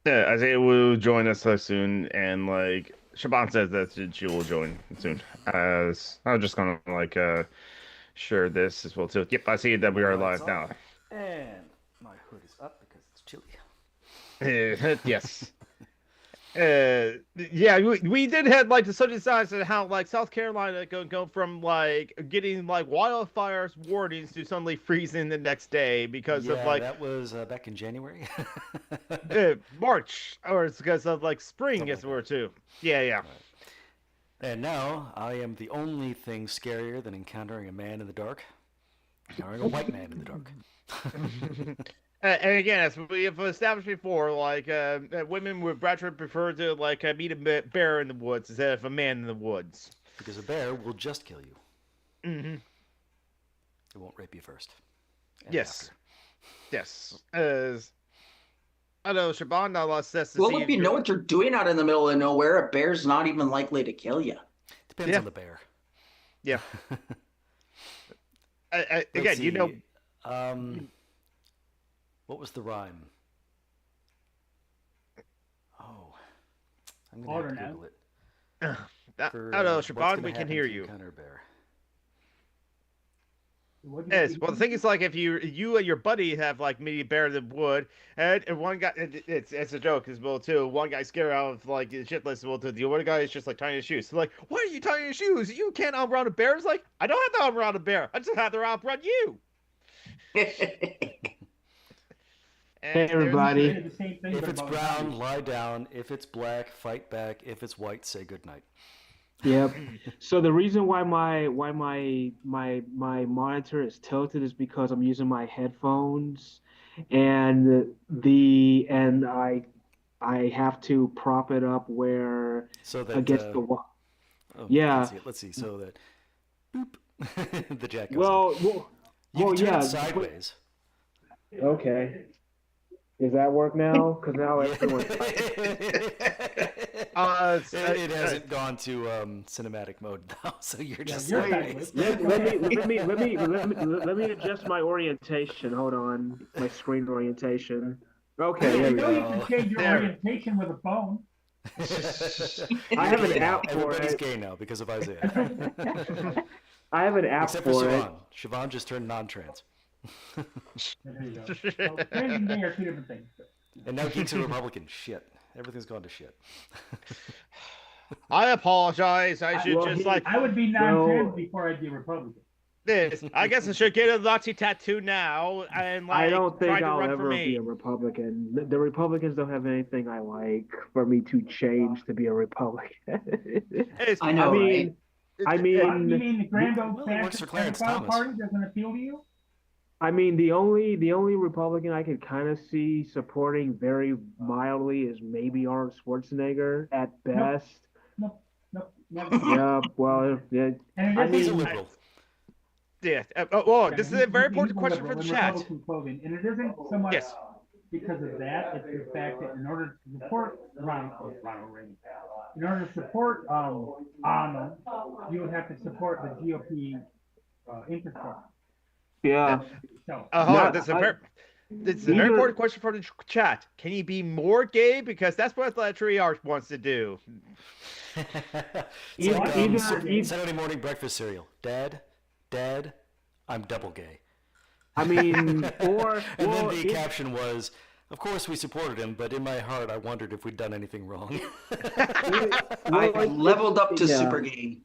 Yeah, Isaiah will join us soon, and like Shaban says that she will join soon. As I'm just gonna share this as well too. Yep, I see that we are Lights live off, now. and my hood is up because it's chilly. Yes. Yeah, we did have like the subject sides and how like South Carolina go from like getting like wildfires warnings to suddenly freezing the next day because of Yeah, like that was back in January. March, or it's because of like spring Something as like well that. too. Yeah, yeah. Right. And now I am the only thing scarier than encountering a man in the dark. Encountering a white man in the dark. And again, as we have established before, women would rather prefer to meet a bear in the woods instead of a man in the woods. Because a bear will just kill you. Hmm. It won't rape you first and Yes, after. yes. As I know, Shaban Nala says to Well, see if you know you. what you're doing out in the middle of nowhere, a bear's not even likely to kill you. Depends Yeah, on the bear. yeah. Let's Again, you know, see. Um, what was the rhyme? Oh, I'm gonna have Order to now. Google it. I For don't know, what's Shaban, gonna we can happen hear if you you. encounter a bear? What do Yes, well, the you thing is, like, if you and your buddy have like maybe bear in the wood, and one guy, it's a joke as well too. One guy's scared out of like the shitless as well too. The other guy is just like tying his shoes. So like, why are you tying your shoes? You can't outrun a bear. It's like, I don't have to outrun a bear. I just have to outrun you. Hey And there's can say everybody. the same thing, If but it's about brown, zombies. lie down. If it's black, fight back. If it's white, say goodnight. Yep. So the reason why my monitor is tilted is because I'm using my headphones and I have to prop it up where So that against the wall. oh, I can't Yeah. see it. Let's see. So that boop, the jack goes in. Well, well, You can turn it yeah, but sideways. okay. Does that work now? Because now Yeah. everyone's It hasn't gone to cinematic mode now, so you're Yeah, just you're wait. sideways. sideways. Let me adjust my orientation. Hold on, my screen orientation. Okay, You there we know you go. can change your there. orientation with a phone. I You're have an gay now. app for Everybody's it. gay now because of Isaiah. I have an app Except for for it. Siobhan. Siobhan just turned non-trans. There you go. So trans and gay are two different things. And now Geeks are Republican. Shit. Everything's gone to shit. I apologize. I should Well, just like I would be non-trans well, before I'd be Republican. this. I guess I should get a Nazi tattoo now and I like don't try think to I'll run for ever be me. a Republican. The Republicans don't have anything I like for me to change to be a Republican. It's, I I know, right? mean, I What? You mean, mean the grand old Well, it works for fascist Clarence pedophile Thomas. party doesn't appeal to you? the only Republican I could kind of see supporting very mildly is maybe Arnold Schwarzenegger at Nope, best. nope, nope, never. Yeah, well, yeah, And I it He's a isn't. mean, liberal. yeah. Oh, Yeah, this is a very he's important a question for liberal the in chat. Republican clothing, and it isn't so much Yes. because of that. It's the fact that in order to support Ronald Reagan, in order to support Arnold, you would have to support the GOP infrastructure. yeah, So Hold on. not This is a very either. important question for the chat. Can he be more gay? Because that's what the Triarch wants to do. It's like Either, Saturday morning breakfast cereal. Dad, I'm double gay. I mean, or And then well, the caption was, of course we supported him, but in my heart I wondered if we'd done anything wrong. I well, leveled up to yeah. super gay.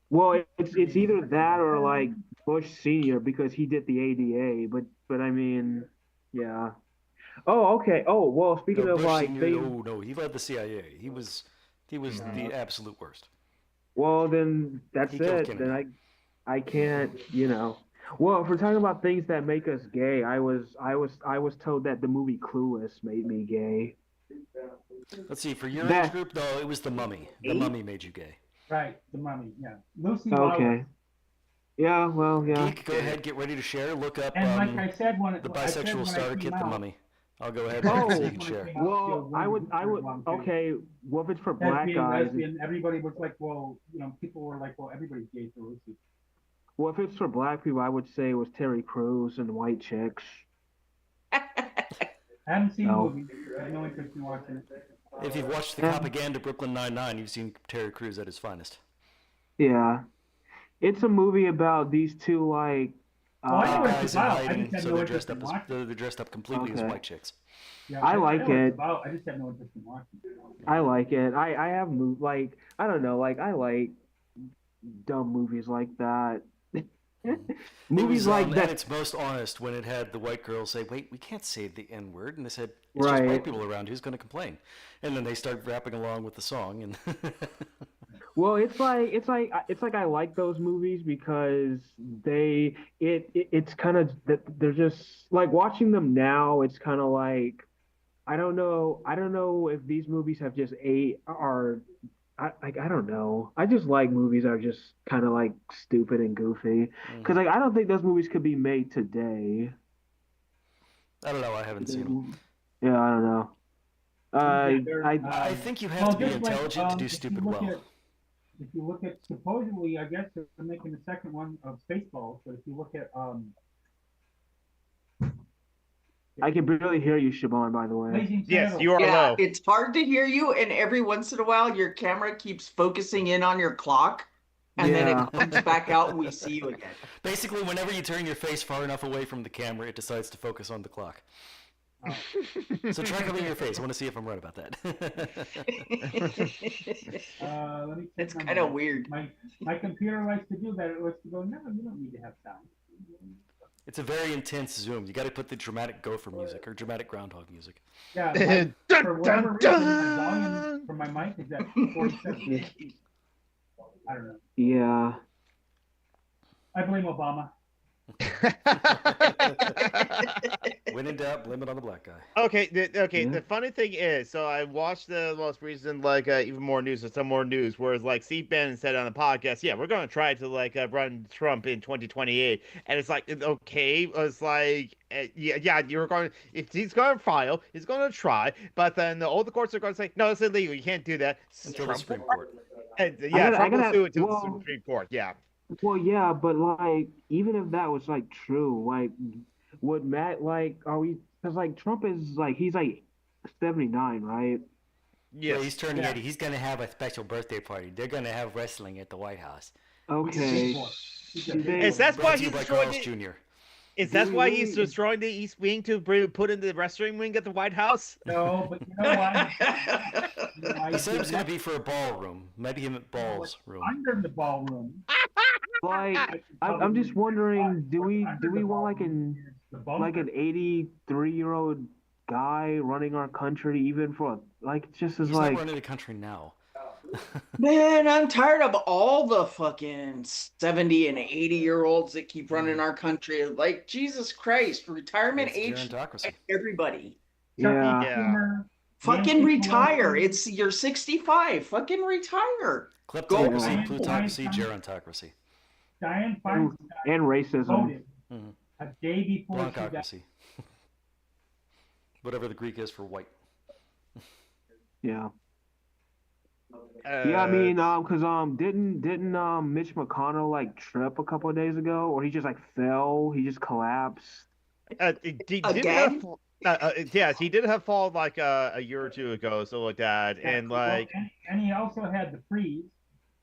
Well, it's either that or like Bush Senior because he did the ADA. But I mean, yeah. Oh, okay. Oh, well, No, speaking of Bush like Senior. they, No, he led the CIA. He was the absolute worst. well, then that's He killed it. Then Kennedy. I can't. Well, if we're talking about things that make us gay, I was told that the movie Clueless made me gay. Let's see, for your age That group, no, it was the Mummy. The Eight? Mummy made you gay. right, the mummy, yeah, Lucy Lawless. okay? Yeah. Well, yeah. Geek, go ahead, get ready to share. Look up And like I said, the bisexual starter kit, the Mummy. I'll go ahead Oh, so you can share. well, I would. Okay. Well, if it's for black Lesbian, guys, lesbian, everybody was like, well, people were like, well, everybody's gay for Lucy. well, if it's for black people, I would say it was Terry Crews and White Chicks. I haven't seen No. the movie. I have no interest in watching it. If you've watched the Yeah. propaganda Brooklyn Nine-Nine, you've seen Terry Crews at his finest. Yeah. It's a movie about these two like Oh, I know what Guys it's in about. I hiding, just have so no they're interest dressed in up as watching. they're dressed up completely as Okay. white chicks. Yeah, I know like what it's it. about. I just have no interest in watching. I like it. I have like I don't know, like I like dumb movies like that. Movies like At that. its most honest when it had the white girls say, "Wait, we can't say the N word," and they said, "It's just Right. white people around. Who's going to complain?" And then they start rapping along with the song, and Well, it's like I like those movies because it's kind of they're just like watching them now. It's kind of like I don't know if these movies have just I don't know. I just like movies that are just kind of like stupid and goofy because like I don't think those movies could be made today. I don't know. I haven't seen them. Yeah, I don't know. I think you have to be just like, intelligent to do if you stupid look well. if you look at supposedly, I guess they're making the second one of Spaceballs, but if you look at I can barely hear you, Siobhan, by the way. Blazing Yes, Saddles. you are Yeah, low. it's hard to hear you, and every once in a while, your camera keeps focusing in on your clock, and then Yeah. it comes back out, and we see you again. Basically, whenever you turn your face far enough away from the camera, it decides to focus on the clock. So try covering your face. I want to see if I'm right about that. Let me check It's my kind of mic. weird. My computer likes to do that. It likes to go, no, you don't need to have sound. It's a very intense zoom. You got to put the dramatic gopher music or dramatic groundhog music. Yeah, Dun, for whatever dun, reason, my dun. volume for my mic is at 47. I don't know. Yeah. I blame Obama. When in doubt, blame it on the black guy. Okay, Yeah. the funny thing is, so I watched the most recent, like, even more news or some more news, whereas, like, Steve Bannon said on the podcast, yeah, we're going to try to, like, run Trump in 2028, and it's like, okay, it's like, yeah, you're going, if he's going to file, he's going to try, but then all the courts are going to say, no, it's illegal, you can't do that. Until the Trump Supreme will- Court. And, yeah, I Trump will gotta- sue it to well- the Supreme Court, yeah. Well, yeah, but like, even if that was like true, like, would Matt like, are we? Because like, Trump is like, he's like 79, right? Yeah, Yes. he's turning Yeah. 80. He's going to have a special birthday party. They're going to have wrestling at the White House. Okay. Is that Brought why to you he's by destroying Carl's it? Jr. Is that Do why we he's really- destroying the East Wing to put in the wrestling wing at the White House? No, but you know why? He said it was going to be for a ballroom. Maybe him at Ball's room. Under the ballroom. Like, I'm just wondering, do we want like The like an 83-year-old guy running our country, even for like, just as He's like, not running the country now. Man, I'm tired of all the fucking 70 and 80-year-olds that keep running our country. Like, Jesus Christ, retirement It's age, gerontocracy. everybody. yeah. Yeah. Fucking retire. You're 65. Fucking retire. Kleptocracy, Yeah. plutocracy, gerontocracy, Diane Feinstein And racism. voted Mhm. a day before she died. blancocracy. Whatever the Greek is for white. Yeah. Yeah, I Uh, mean, didn't Mitch McConnell like trip a couple of days ago, or he just like fell? He just collapsed. he did Again? yes, he did have fall like a year or two ago, so like that, and like, and he also had the freeze.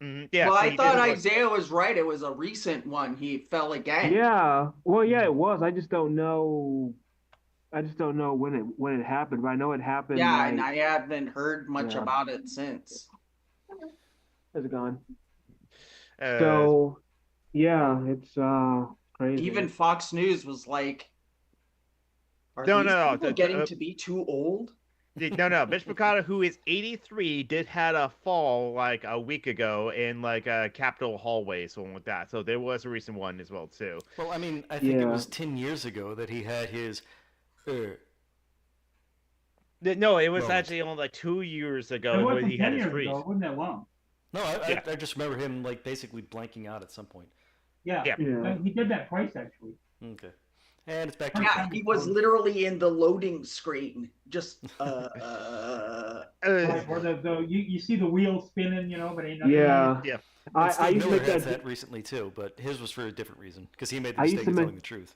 yeah. Well, so I he thought did, like- Isaiah was right. It was a recent one. He fell again. Yeah. Well, yeah, it was. I just don't know. when it happened, but I know it happened. Yeah, like, and I haven't heard much Yeah. about it since. How's it going? uh, So, yeah, it's crazy. Even Fox News was like, "Are No, these no, no, people getting to be too old?" no, Mitch McConnell, who is 83, did had a fall like a week ago in like a Capitol hallway, something like that. So there was a recent one as well too. Well, I mean, I think it Yeah. was 10 years ago that he had his. No, it was Moment. actually only like 2 years ago It when wasn't he had 10 his years freeze. ago. It wasn't that long. No, Yeah. I just remember him like basically blanking out at some point. Yeah. Yeah. Yeah. He did that twice, actually. Okay. And it's back to Yeah, he was literally in the loading screen. Just Like where you see the wheels spinning, but ain't nothing. Yeah. Yeah. I Steve used to Miller make has that. that recently too, but his was for a different reason because he made the I used mistake to of make- telling the truth.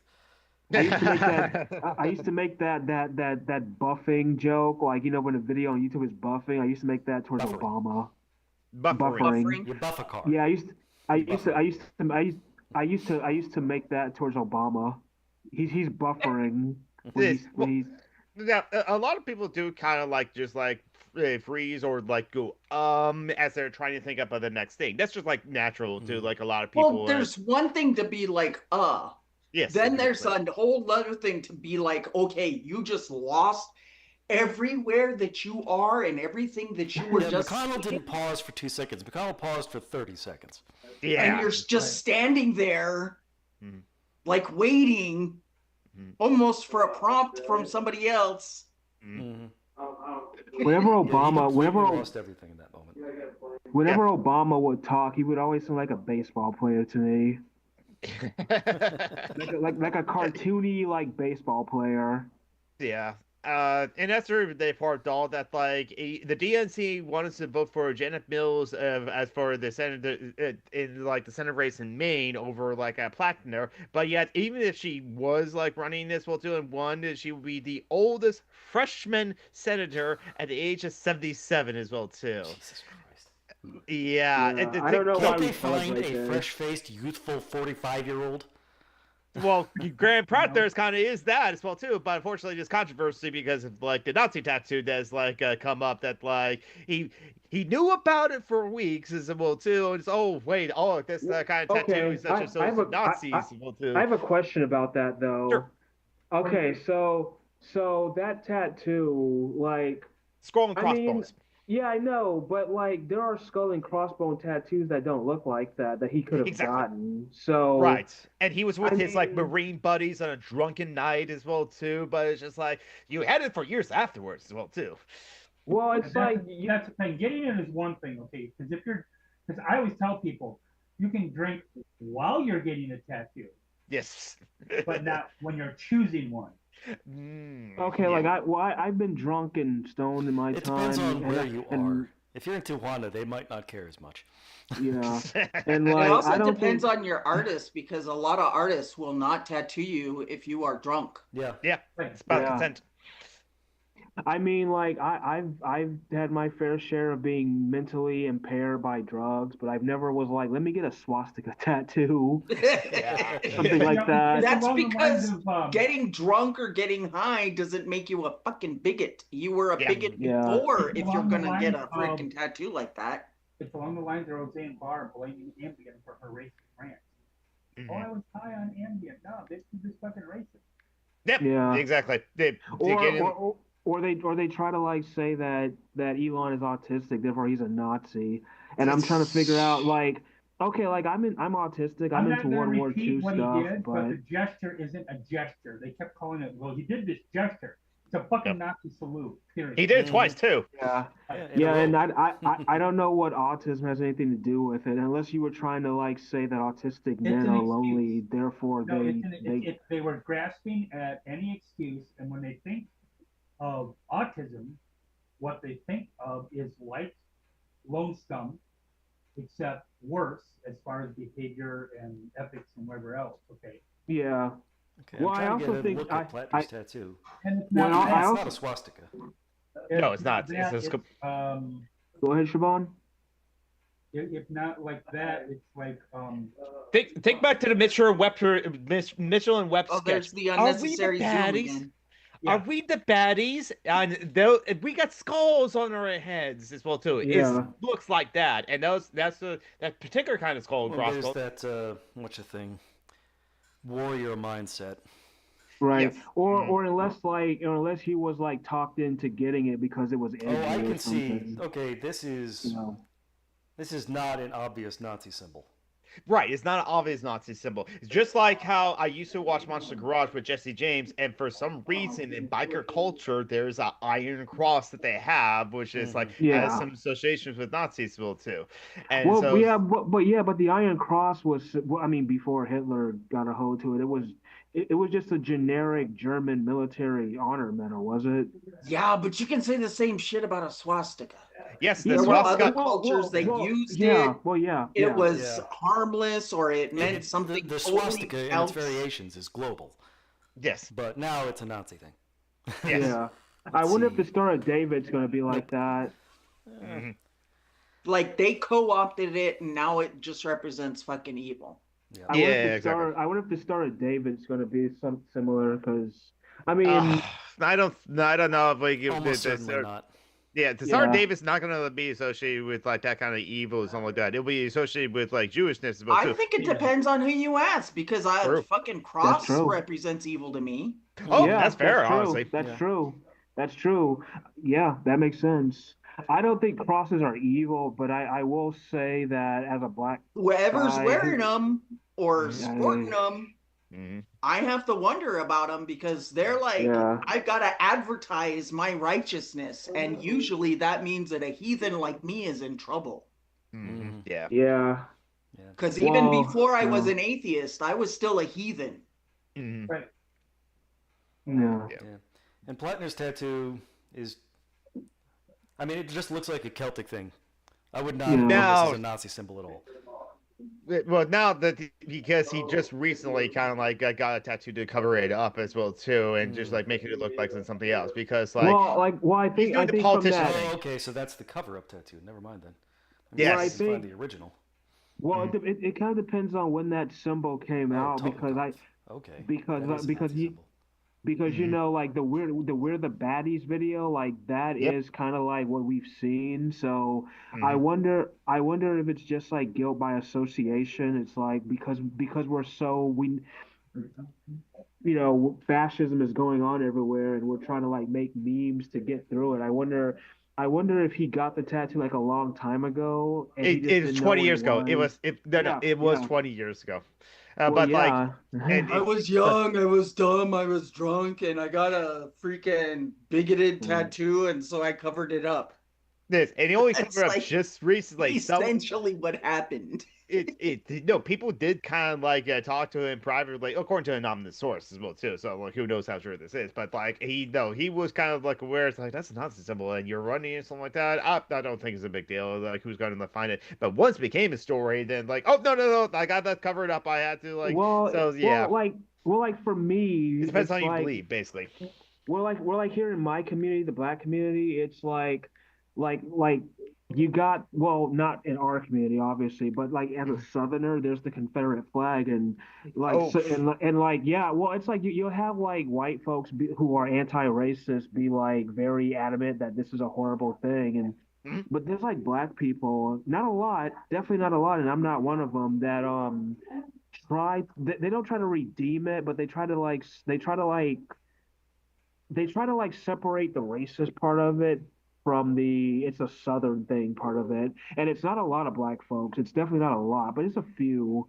I used to make that. I used to make that buffing joke, like when a video on YouTube is buffing. I used to make that towards Buffering. Obama. Buffering. Buffering. You buff a car. Yeah, I used to, Buffering. I used to, I used to make that towards Obama. He's buffering when he's Yeah, a lot of people do kind of like just like freeze or like go as they're trying to think up of the next thing. That's just like natural to like a lot of people. Well, there's one thing to be like, yes. Then there's exactly. a whole other thing to be like, okay, you just lost everywhere that you are and everything that you were Yeah, just McConnell didn't pause for 2 seconds. McConnell paused for 30 seconds. Yeah. and you're just standing there Mhm. like waiting Mhm. almost for a prompt from somebody else. Mhm. whenever Yeah, he Obama, completely lost everything in that moment. whenever Obama would talk, he would always sound like a baseball player to me, like a cartoony like baseball player. Yeah. And that's where they part all that like the DNC wanted to vote for Janet Mills as for the Senate in like the Senate race in Maine over like a Plattner, but yet even if she was like running this well too and won, she would be the oldest freshman senator at the age of 77 as well too. Jesus Christ. Yeah, Yeah, I don't know why Can't we they find celebrate a this. fresh-faced, youthful 45-year-old? Well, Graham Prater's kind of is that as well too, but unfortunately, there's controversy because of like the Nazi tattoo that's like come up that like he knew about it for weeks as well too, and it's this kind of tattoo Okay, is such as I have those a- Nazis I- as well too. I have a question about that though. Sure. Okay, so that tattoo, like, Skull and I mean, crossbones. yeah, I know, but like there are skull and crossbone tattoos that don't look like that he could have Exactly. gotten. So Right, and he was with I his like mean- Marine buddies on a drunken night as well too. But it's just like you had it for years afterwards as well too. Well, it's like That's the thing. Getting it is one thing, okay? Because I always tell people, you can drink while you're getting a tattoo, Yes. but not when you're choosing one. okay, yeah. like I've been drunk and stoned in my It time. depends on and- where you and- are. If you're in Tijuana, they might not care as much. Yeah, and It like also I don't depends think. on your artist because a lot of artists will not tattoo you if you are drunk. Yeah. Yeah, Right. it's about Yeah. consent. I mean, like I've had my fair share of being mentally impaired by drugs, but I've never was like, let me get a swastika tattoo, something like that. That's Along the lines because of, getting drunk or getting high doesn't make you a fucking bigot. You were a Yeah. bigot Yeah. before if Along you're the gonna get a lines freaking tattoo like that. it's along the lines of Roseanne Barr blaming Ambien for her racist rant. Mhm. Oh, I was high on Ambien. No, this is just fucking racist. Yep. Yeah. Exactly. Or they try to like say that Elon is autistic, therefore he's a Nazi, and I'm trying to figure out like, okay, like I'm autistic, I'm not into gonna World War repeat II what stuff, he did, but the gesture isn't a gesture. They kept calling it, well, he did this gesture. It's a fucking Yep. Nazi salute. Period. He did it twice too. yeah. in a Yeah, and row. I don't know what autism has anything to do with it, unless you were trying to like say that autistic men an are excuse. lonely, therefore No, they they were grasping at any excuse, and when they think of autism, what they think of is like Lone Scum, except worse as far as behavior and ethics and whatever else. Okay, yeah. Okay, Well, I'm I trying to also get a think look at Plattner's tattoo. and it's Well, not I It's also- not a swastika. No, it's not. that, It's just Go ahead, Siobhan. if not like that, it's like think back to the Mitchell and Webb Oh, sketch. there's the Are we the unnecessary zoom baddies? again. Yeah. Are we the baddies? And we got skulls on our heads as well too. Yeah. It looks like that, and that's that particular kind of skull and Well, there's crossbones. that, what's the thing? Warrior mindset. Right. Yes. Or unless he was like talked into getting it because it was edgy Oh, I or can see. something. Okay, this is You know. this is not an obvious Nazi symbol. Right, it's not an obvious Nazi symbol. It's just like how I used to watch Monster Garage with Jesse James, and for some reason in biker culture, there's an iron cross that they have, which is like Yeah. has some associations with Nazis as well too. And Well, so yeah, but the Iron Cross was, well, I mean, before Hitler got a hold to it, it was just a generic German military honor medal, was it? Yeah, but you can say the same shit about a swastika. yes, There this were was other cultures that used it. Well, yeah. It yeah. was Yeah. harmless, or it meant something The totally swastika and its else. variations is global. Yes. but now it's a Nazi thing. Yes. Yeah. I wonder if see. the Star of David's going to be like that. Mhm. Like they co-opted it, and now it just represents fucking evil. Yeah. I wonder if Yeah, the exactly. I wonder if the Star of David's going to be some similar because I mean, I don't know if like Almost certainly not. Yeah, the Star yeah. David's not gonna be associated with like that kind of evil or something like that. It'll be associated with like Jewishness as well I too. think it depends on who you ask, because True. fucking That's cross true. represents evil to me. Oh, Yeah, that's fair, true. honestly. That's Yeah. true. That's true. Yeah, that makes sense. I don't think crosses are evil, but I will say that as a black Whoever's guy wearing them or Mhm. sporting them, Mhm. I have to wonder about them, because they're like, Yeah. I've got to advertise my righteousness, and usually that means that a heathen like me is in trouble. Mhm. Yeah. Yeah. Because even Well, before I was no. an atheist, I was still a heathen. Mhm. Right. Yeah. Yeah. And Platner's tattoo is, I mean, it just looks like a Celtic thing. I would not Yeah. view this Now- as a Nazi symbol at all. Well, now that because he just recently kind of like got a tattoo to cover it up as well too, and just like making it look like something else because like well, I he's think doing the from politician that. thing. Oh, okay, so that's the cover-up tattoo. Never mind then. I Yes. mean, Well, I you find think- the original. Well, it kind of depends on when that symbol came out because Okay. because That is a because Nazi you symbol. because you know like the we're the baddies video like that Yep. is kind of like what we've seen. So I Mhm. wonder if it's just like guilt by association. It's like because we're so fascism is going on everywhere and we're trying to like make memes to get through it. I wonder if he got the tattoo like a long time ago and he just It was didn't know 20 what years ago. It was Yeah, it was yeah. 20 years ago. Well, But like yeah. and I was young, I was dumb, I was drunk, and I got a freaking bigoted tattoo, and so I covered it up. this and he only It's covered up like just recently. Essentially what happened. No, people did kind of like talk to him privately, according to an anonymous source as well too. So like, who knows how true this is? But like, he was kind of like aware. It's like that's a Nazi symbol, and you're running and something like that. I don't think it's a big deal. Like, who's going to find it? But once it became a story, then like, oh no, I got that covered up. I had to like. So yeah, well, like for me, it depends it's on how you like, believe, basically. we're like here in my community, the black community, it's like you got, well, not in our community obviously, but like as a southerner there's the Confederate flag and like Oh. and like yeah, well it's like you'll have like white folks who are anti-racist be like very adamant that this is a horrible thing and Mhm. but there's like black people, not a lot, definitely not a lot, and I'm not one of them, that they don't try to redeem it, but they try to separate the racist part of it from it's a southern thing part of it, and it's not a lot of black folks, it's definitely not a lot, but it's a few,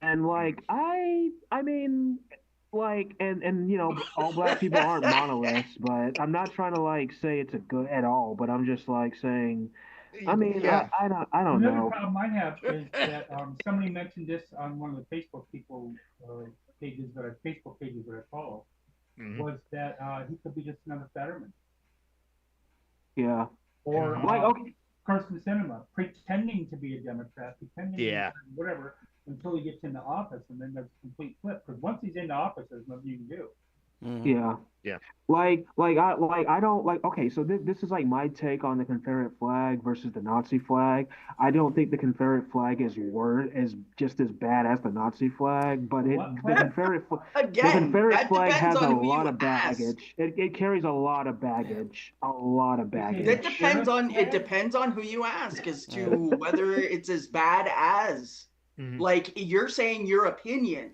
and like I mean like and all black people aren't monoliths, but I'm not trying to like say it's a good at all, but I'm just like saying I mean yeah. I don't Another know. problem I have is that somebody mentioned this on one of the Facebook pages that I follow, Mhm. was that he could be just another Fetterman Yeah, or like okay. Carson Cinema, pretending to be a Democrat, pretending Yeah. to be whatever, until he gets into office, and then there's a complete flip. Because once he's into office, there's nothing you can do. Mhm. Yeah. Yeah. I don't like, okay, so this is like my take on the Confederate flag versus the Nazi flag. I don't think the Confederate flag is just as bad as the Nazi flag, but the Confederate Again, that flag depends has a on who lot you of ask. baggage. It carries a lot of baggage. A lot of It baggage. depends on who you ask as to whether it's as bad as. Mhm. Like, you're saying your opinion.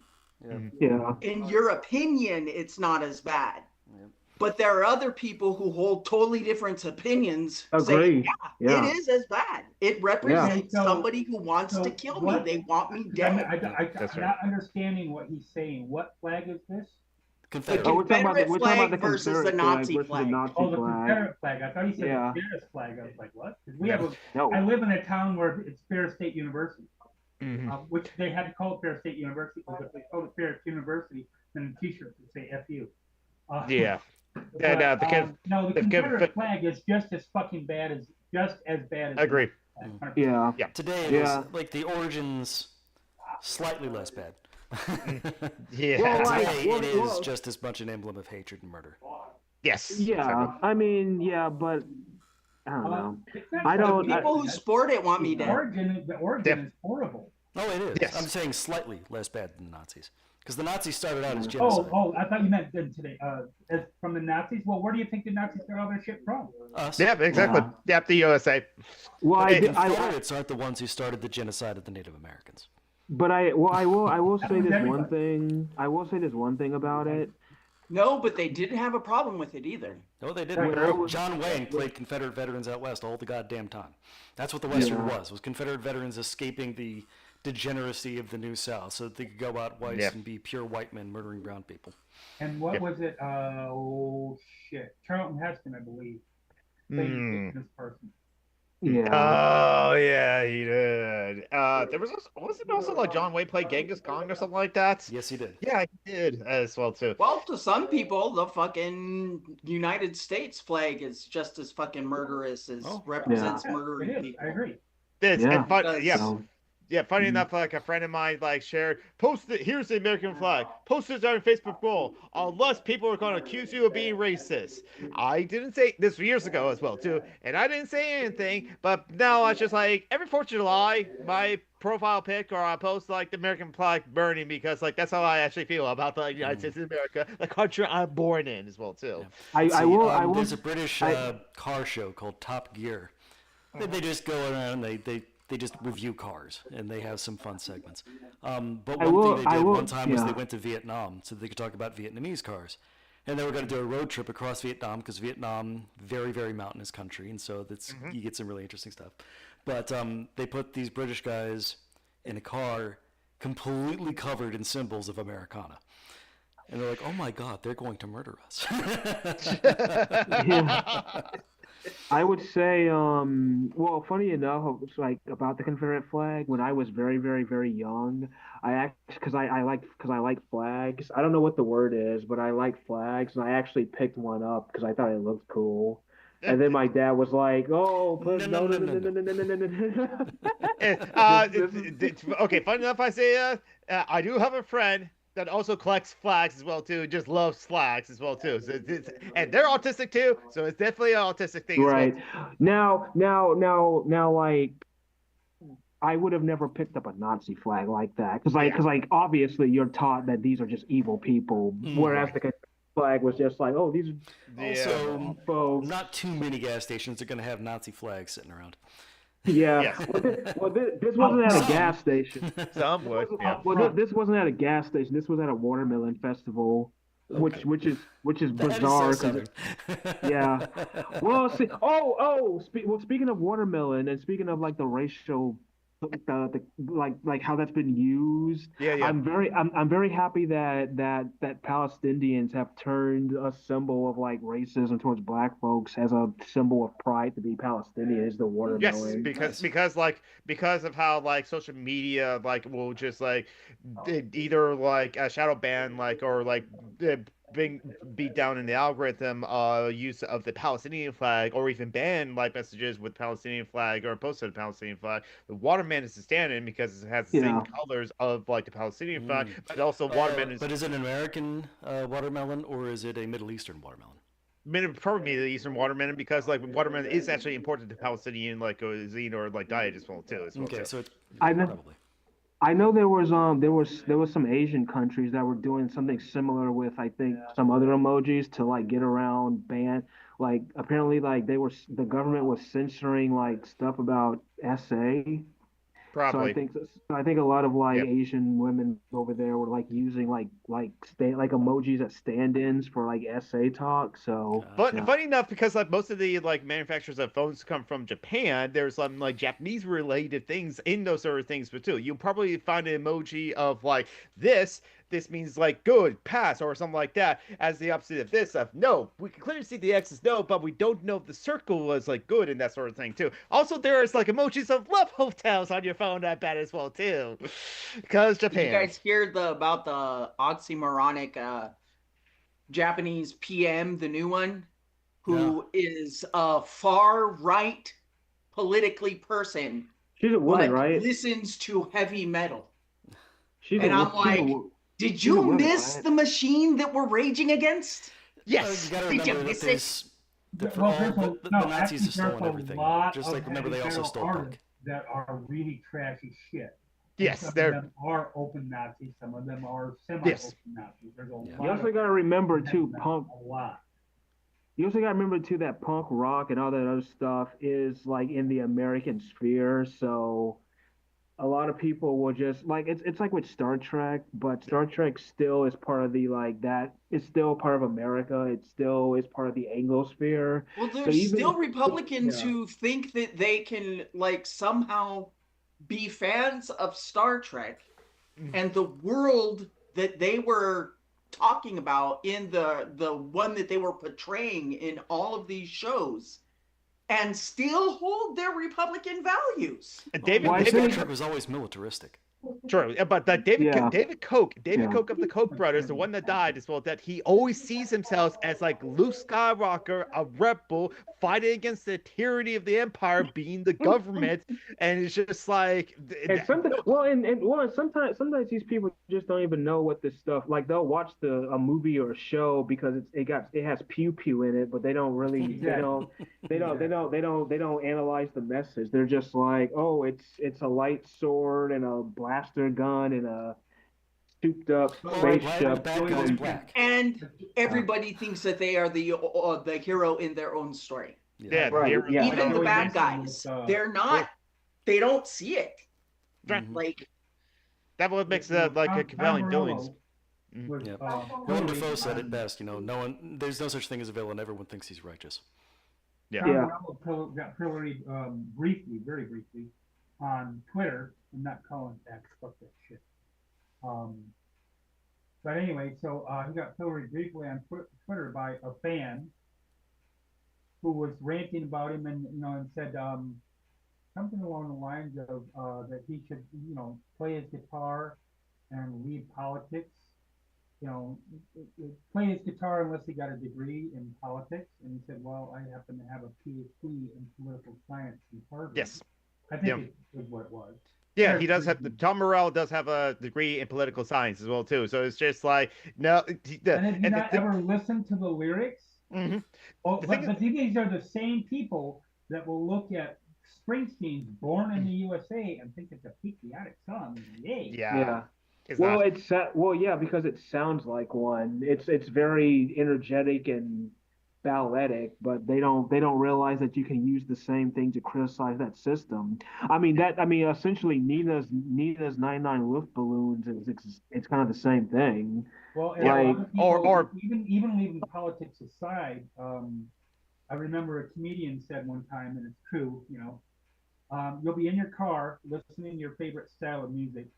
Yeah. In your opinion, it's not as bad. Yeah. But there are other people who hold totally different opinions. Agree. Saying, Yeah. it is as bad. It represents Yeah. somebody who wants to kill me. They want me dead. I'm That's not understanding what he's saying. What flag is this? Confederate. Oh, we're talking about Confederate the flag versus the Confederate Nazi flag versus the flag. Nazi Oh, the flag. Confederate flag. I thought he said Yeah. the Ferris flag. I was like, what? 'Cause we have No. I live in a town where it's Ferris State University, Mhm. which they had to call it Ferris State University because if they called it Ferris University, then the T-shirts would say "F you." Yeah. But, no, the the Confederate flag is just as fucking bad as Agree. the Nazi flag. Yeah. Today it Yeah. is like the origins slightly less bad. Yeah. Well, like, Today, well, it is well, just as much an emblem of hatred and murder. Yes. yeah. Exactly. I mean, yeah, but I don't know. It's not I just don't. the People who sport it want me the dead. origin is horrible. Oh, it is. Yes. I'm saying slightly less bad than the Nazis. Because the Nazis started out as Oh, genocide. Oh, I thought you meant today. As from the Nazis. Well, where do you think the Nazis got all their shit from? Us. Yeah, exactly. Yeah. Yep, the USA. Well, But I, the did- I, Confederates aren't the ones who started the genocide of the Native Americans. but I will say was this everybody. one thing. I will say this one thing about it. No, but they didn't have a problem with it either. No, they When didn't. I was- John Wayne played Confederate veterans out west all the goddamn time. That's what the Western Yeah. was Confederate veterans escaping the degeneracy of the New South so that they could go out west Yep. and be pure white men murdering brown people. And what Yep. was it? Oh shit, Charlton Heston, I believe, played this person. Yeah. Oh yeah, he did. There was also, wasn't also like John Wayne played Genghis Khan or something like that? Yes, he did. Yeah, he did as well too. Well, to some people, the fucking United States flag is just as fucking murderous as Oh. represents It murdering is. people. I agree. It's, Yeah. and fun, Because- yeah, So, yeah. Funny Mhm. enough, like a friend of mine like shared, here's the American flag. Posted on Facebook wall. Unless people are going to accuse you of being racist. I didn't say this was years ago as well too, and I didn't say anything. But now it's just like every 4th of July, my profile pic or I post like the American flag burning because like that's how I actually feel about the United States of America, the country I'm born in as well too. I See, will. There's a British I- car show called Top Gear. They just go around and they just review cars and they have some fun segments. But I one will- thing they I did will- one time was yeah. they went to Vietnam so they could talk about Vietnamese cars. And they were going to do a road trip across Vietnam because Vietnam, very, very mountainous country. And so that's you get some really interesting stuff. But they put these British guys in a car completely covered in symbols of Americana. And they're like, oh my God, they're going to murder us. I would say, well, funny enough, it's like about the Confederate flag. When I was very, very, very young, because I like flags. I don't know what the word is, but I like flags, and I actually picked one up because I thought it looked cool. And then my dad was like, "Oh, No. Okay, funny enough, I say I do have a friend that also collects flags as well too. Just loves flags as well too. So and they're autistic too, so it's definitely an autistic thing. Right. As well. Now, like, I would have never picked up a Nazi flag like that because obviously you're taught that these are just evil people, whereas the Confederate flag was just like, oh, these are Also, folks. not too many gas stations are going to have Nazi flags sitting around. Yeah. Yes. This wasn't at a some. gas station. Some would. Yeah. Well, this wasn't at a gas station. This was at a watermelon festival, which is That is bizarre. so 'cause southern. yeah. Well, speaking of watermelon and speaking of like the racial, like how that's been used. Yeah. I'm very happy that Palestinians have turned a symbol of like racism towards black folks as a symbol of pride to be Palestinian is the Yes, watermelon. because of how like social media like will just like either like shadow ban like or like beat down in the algorithm use of the Palestinian flag or even ban like messages with Palestinian flag or posted a Palestinian flag. The watermelon is the standard because it has the same Yeah. colors of like the Palestinian flag, but also watermelon is But is it an American watermelon or is it a Middle Eastern watermelon? probably the Eastern watermelon because like watermelon is actually important to Palestinian like cuisine or like diet as well too. Okay, so it's I know- probably. I know there was some Asian countries that were doing something similar with I think some other emojis to like get around ban like apparently like the government was censoring like stuff about SA. Probably. So I think a lot of like Yep. Asian women over there were like using like emojis as stand-ins for like SA talk. So But yeah. funny enough, because like most of the like manufacturers of phones come from Japan, there's some like Japanese related things in those sort of things, but too. You'll probably find an emoji of like this means like good, pass, or something like that, as the opposite of this of no. We can clearly see the X is no, but we don't know if the circle was like good and that sort of thing too. Also, there is like emojis of love hotels on your phone, I bet as well too, because Did Japan. you guys hear about the oxymoronic Japanese PM, the new one, who is a far right politically person, She's a woman, but right? listens to heavy metal? She's And a, I'm like, did she's a you woman, miss right? the machine that we're raging against? Yes. You got to Did you remember that miss it? there's that for Well, all there's the Nazis actually, have stolen there's a everything. lot Just of like remember heavy they also metal stole artists punk. that are really trashy shit. And Yes, some of they're them are open Nazis. Some of them are semi-open Yes. Nazis. There's a Yeah. lot. You also of got to remember heavy too, metal, punk. A lot. You also got to remember too that punk rock and all that other stuff is like in the American sphere. So a lot of people will just like it's like with Star Trek, but Star Trek still is part of the like that. It's still part of America. It still is part of the Anglosphere. Well, So there's even still Republicans Yeah. who think that they can like somehow be fans of Star Trek and the world that they were talking about in the one that they were portraying in all of these shows and still hold their Republican values. And Well, I Star think- Trek was always militaristic. True, but David Yeah. Koch Yeah. of the Koch brothers, the one that died, as well, that he always sees himself as like Luke Skywalker, a rebel fighting against the tyranny of the Empire, being the government, and it's just like, And sometimes, sometimes these people just don't even know what this stuff. Like they'll watch a movie or a show because it has pew pew in it, but they don't really they don't analyze the message. They're just like, oh, it's a light sword and a blaster gun and a souped up spaceship. Bad guy's black. And everybody thinks that they are the hero in their own story. yeah, Right, they're- yeah. Even the always bad mentioned guys, with, they're not. They don't see it. Mhm. Like that what makes it like a Tom compelling Morello villains. was, Yeah. Willem Hillary Dafoe said it on- best. There's no such thing as a villain. Everyone thinks he's righteous. Yeah. Tom Yeah. Morello got pilloried briefly, very briefly, on Twitter. I'm not calling X, fuck that shit. But anyway, so he got pilloried briefly on Twitter by a fan who was ranting about him and said something along the lines of that he should play his guitar and leave politics. Play his guitar unless he got a degree in politics. And he said, well, I happen to have a PhD in political science from Harvard. Yes. I think Yeah. it was what it was. Yeah, he does have. Tom Morello does have a degree in political science as well too. So it's just like no. And have you not ever listened to the lyrics? Mm-hmm. Oh, The but, thing but these are the same people that will look at Springsteen's "Born in the USA" and think it's a patriotic song. Yay! Yeah. It's Well, not. yeah, because it sounds like one. It's very energetic and balletic, but they don't realize that you can use the same thing to criticize that system. Essentially Nina's 99 Luftballons it's kind of the same thing. Well, and Yeah, a lot of people, or- even leaving politics aside, I remember a comedian said one time, and it's true. You'll be in your car listening to your favorite style of music,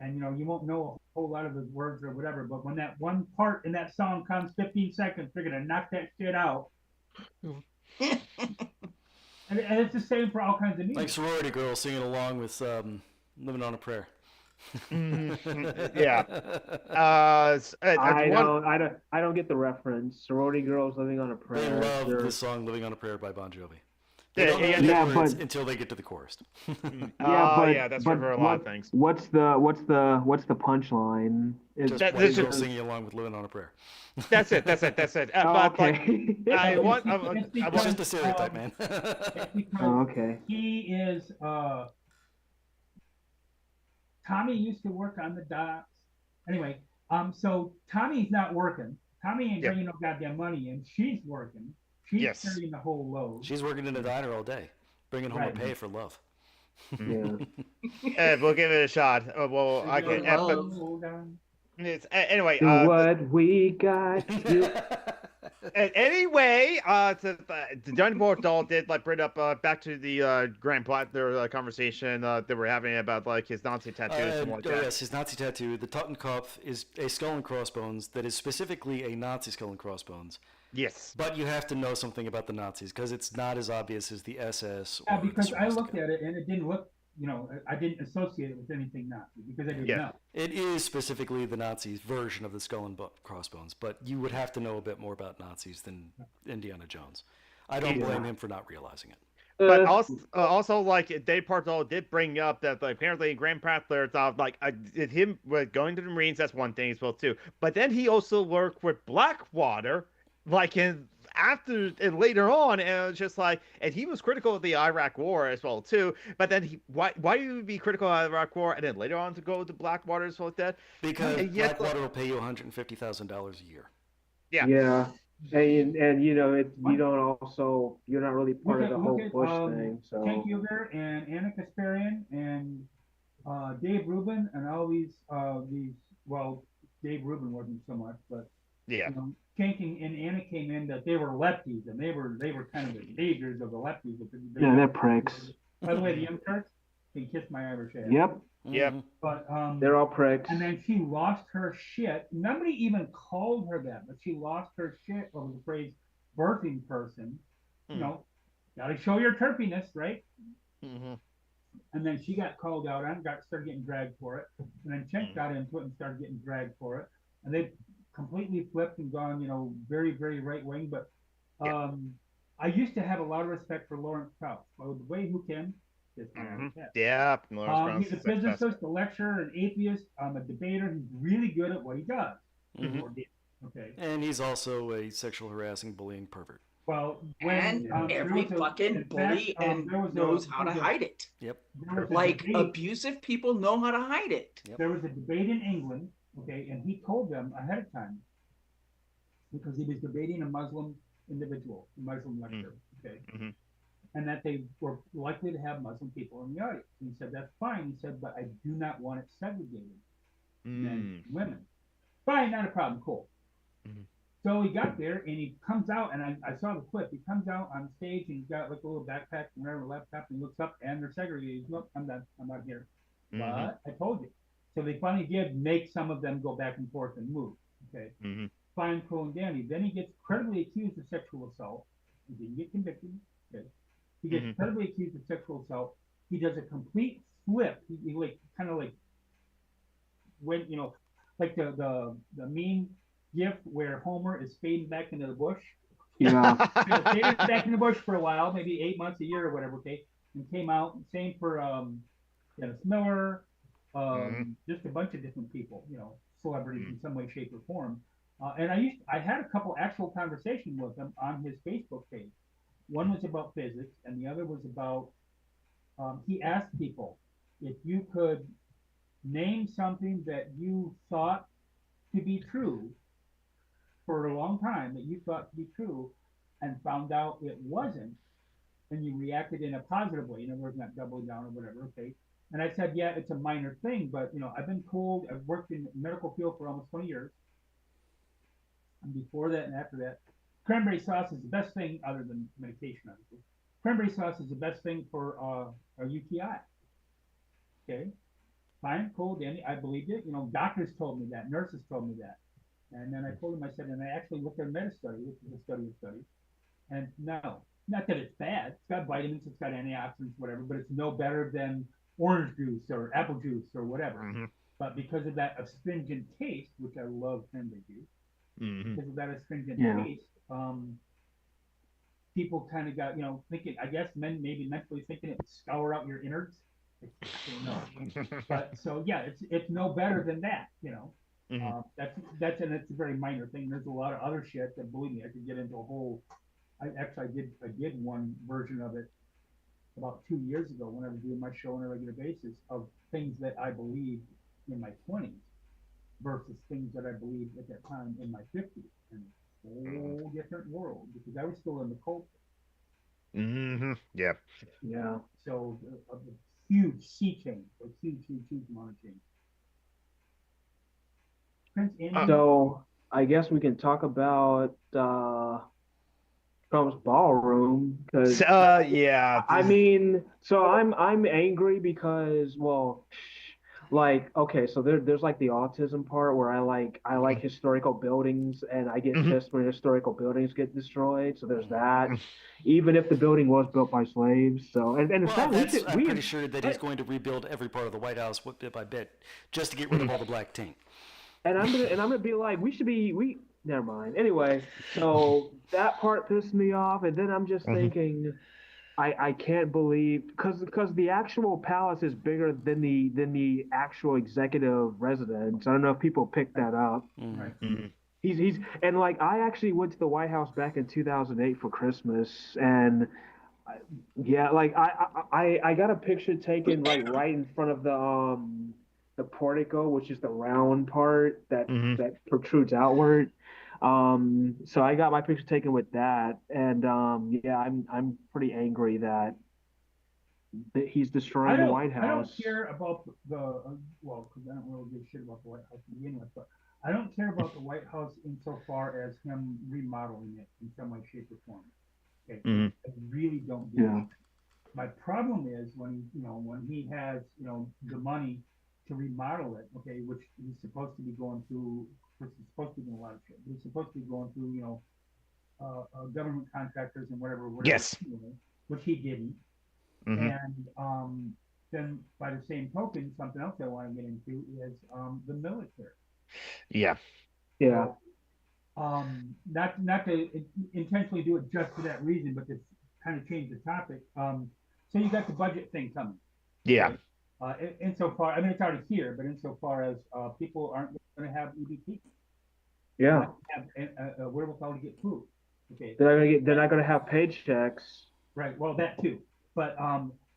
and you won't know a whole lot of the words or whatever, but when that one part in that song comes 15 seconds, they're gonna knock that shit out. and it's the same for all kinds of music. Like sorority girls singing along with "Living on a Prayer." Yeah. I don't get the reference. Sorority girls living on a They prayer. love They're- the song "Living on a Prayer" by Bon Jovi. Yeah, They don't know yeah, the yeah, words but- until they get to the chorus. Yeah, that's true for a lot of things. What's the punchline? Just That- white this girls is- singing along with "Living on a Prayer." That's it. Oh, But like, okay. I want. It's It's because, just a stereotype, man. it's because Oh, okay. he is Tommy used to work on the docks. Anyway, so Tommy's not working. Tommy ain't Yep. bringing no goddamn money in. She's working. She's Yes. carrying the whole load. She's working in a diner all day, bringing home Right. a pay for love. Yeah. We'll give it a shot. Well, I can. Yeah, But Hold on. it's anyway. Do what we got to do. Anyway, the Johnny Bordahl did like bring up back to the Grand Platter conversation they were having about like his Nazi tattoos and something like that. Yes, his Nazi tattoo. The Totenkopf is a skull and crossbones that is specifically a Nazi skull and crossbones. Yes. But you have to know something about the Nazis because it's not as obvious as the SS. Yeah, or the because I looked swastika. at it and it didn't look, I didn't associate it with anything Nazi because I didn't Yeah. know. It is specifically the Nazi version of the skull and crossbones, but you would have to know a bit more about Nazis than Indiana Jones. I don't Yeah. blame him for not realizing it. But also, like Dave Partel did bring up that like, apparently Grand Prattler thought like him going to the Marines. That's one thing as well too. But then he also worked with Blackwater, like in after and later on, and it was just like, and he was critical of the Iraq War as well too. But then why do you be critical of the Iraq War and then later on to go to Blackwater as well like that? Because And yet, Blackwater will pay you $150,000 a year. yeah. Yeah. And you know you don't also you're not really part of the whole Bush thing. So Ken Huger and Anna Kasparian and Dave Rubin and all these well, Dave Rubin wasn't so much, but Yeah. Cenk and Anna came in that they were lefties and they were kind of the saviors of the lefties. yeah, they're pricks. By the way, the Young Turks can kiss my Irish ass. Yep. Yep. But They're all pricks. and then she lost her shit. Nobody even called her that, but she lost her shit over the phrase birthing person. You know, gotta show your turpiness, right? Mm-hmm. And then she got called out and started getting dragged for it. And then Cenk got into it and started getting dragged for it. And they completely flipped and gone, very, very right wing. But I used to have a lot of respect for Lawrence Krauss. By the way, who can? Yeah. He's a physicist, a lecturer, an atheist, a debater. He's really good at what he does. Okay. And he's also a sexual harassing, bullying pervert. Well, every fucking bully knows how to hide it. Yep. Like abusive people know how to hide it. Yep. There was a debate in England, okay, and he told them ahead of time because he was debating a Muslim individual, a Muslim lecturer, okay, and that they were likely to have Muslim people in the audience. And he said, "That's fine." He said, "But I do not want it segregated, men and women." Fine, not a problem. Cool. So he got there and he comes out, and I saw the clip. He comes out on stage and he's got like a little backpack and whatever, laptop, and he looks up and they're segregated. Look, I'm done. I'm not here. But I told you. So they finally did make some of them go back and forth and move. Okay. Fine, cool, and dandy. Then he gets credibly accused of sexual assault. He didn't get convicted. Okay. He gets credibly accused of sexual assault. He does a complete flip. He like kind of like went, like the meme GIF where Homer is fading back into the bush. Yeah. Faded back in the bush for a while, maybe 8 months, a year, or whatever. Okay, and came out. Same for Dennis Miller, just a bunch of different people, celebrities in some way, shape, or form. And I had a couple actual conversations with him on his Facebook page. One was about physics, and the other was about he asked people if you could name something that you thought to be true for a long time, that you thought to be true, and found out it wasn't, and you reacted in a positive way. In other words, not doubling down or whatever. Okay. And I said, yeah, it's a minor thing, but I've been told, I've worked in the medical field for almost 20 years. And before that and after that, cranberry sauce is the best thing other than medication, obviously. Cranberry sauce is the best thing for a UTI. Okay. Fine, cool, Danny. I believed it. Doctors told me that, nurses told me that. And then I told him, I said, and I actually looked at a meta study, which is a study of studies. And no, not that it's bad. It's got vitamins, it's got antioxidants, whatever, but it's no better than orange juice or apple juice or whatever. But because of that astringent taste, which I love cranberry juice, because of that astringent taste, people kind of got, thinking, I guess men maybe mentally thinking it would scour out your innards. I don't know. But so yeah, it's no better than that, that's and it's a very minor thing. There's a lot of other shit that, believe me, I could get into a whole. I did one version of it about 2 years ago when I was doing my show on a regular basis of things that I believed in my 20s versus things that I believed at that time in my 50s, and a whole different world because I was still in the cult. Yeah. Yeah. So a huge sea change, a huge amount of change. So I guess we can talk about Trump's ballroom because yeah. I mean, so I'm angry because okay, so there's like the autism part where I like historical buildings and I get pissed when historical buildings get destroyed. So there's that, even if the building was built by slaves. So and in fact, I'm pretty sure that he's going to rebuild every part of the White House bit by bit just to get rid of all the black taint. And I'm gonna be like, never mind. Anyway, so that part pissed me off, and then I'm just thinking, I can't believe because the actual palace is bigger than the actual executive residence. I don't know if people picked that up. Right. He's and like I actually went to the White House back in 2008 for Christmas, and yeah, like I got a picture taken right in front of the portico, which is the round part that protrudes outward. So I got my picture taken with that, and yeah, I'm pretty angry that he's destroying the White I don't House. care about well, because I don't really give a shit about the White House to begin with, but I don't care about the White House insofar as him remodeling it in some way, shape, or form. Okay, I really don't give a shit. My problem is when he has the money to remodel it, okay, which he's supposed to be going through, which is supposed to be doing a lot of shit. He's supposed to be going through government contractors and whatever, Yes. Which he didn't. And then by the same token, something else I want to get into is the military. Yeah. Yeah. So, not to intentionally do it just for that reason, but to kind of change the topic. So you got the budget thing coming. Yeah. Okay? Insofar, I mean, it's already here, but insofar as people aren't going to have EBT. Yeah. Have a wherewithal to get food. Okay. They're not gonna have paychecks. Right. Well, that too. But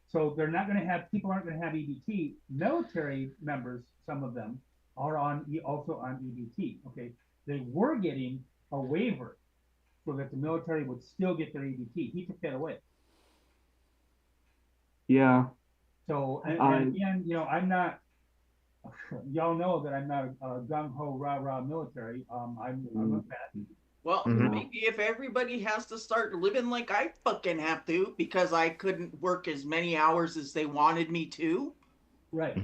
so they're not going to have, people aren't going to have EBT. Military members, some of them, are also on EBT. Okay. They were getting a waiver so that the military would still get their EBT. He took that away. Yeah. So, and again, I'm not, y'all know that I'm not a gung-ho, rah-rah military. I'm a vet. Well, maybe if everybody has to start living like I fucking have to because I couldn't work as many hours as they wanted me to. Right.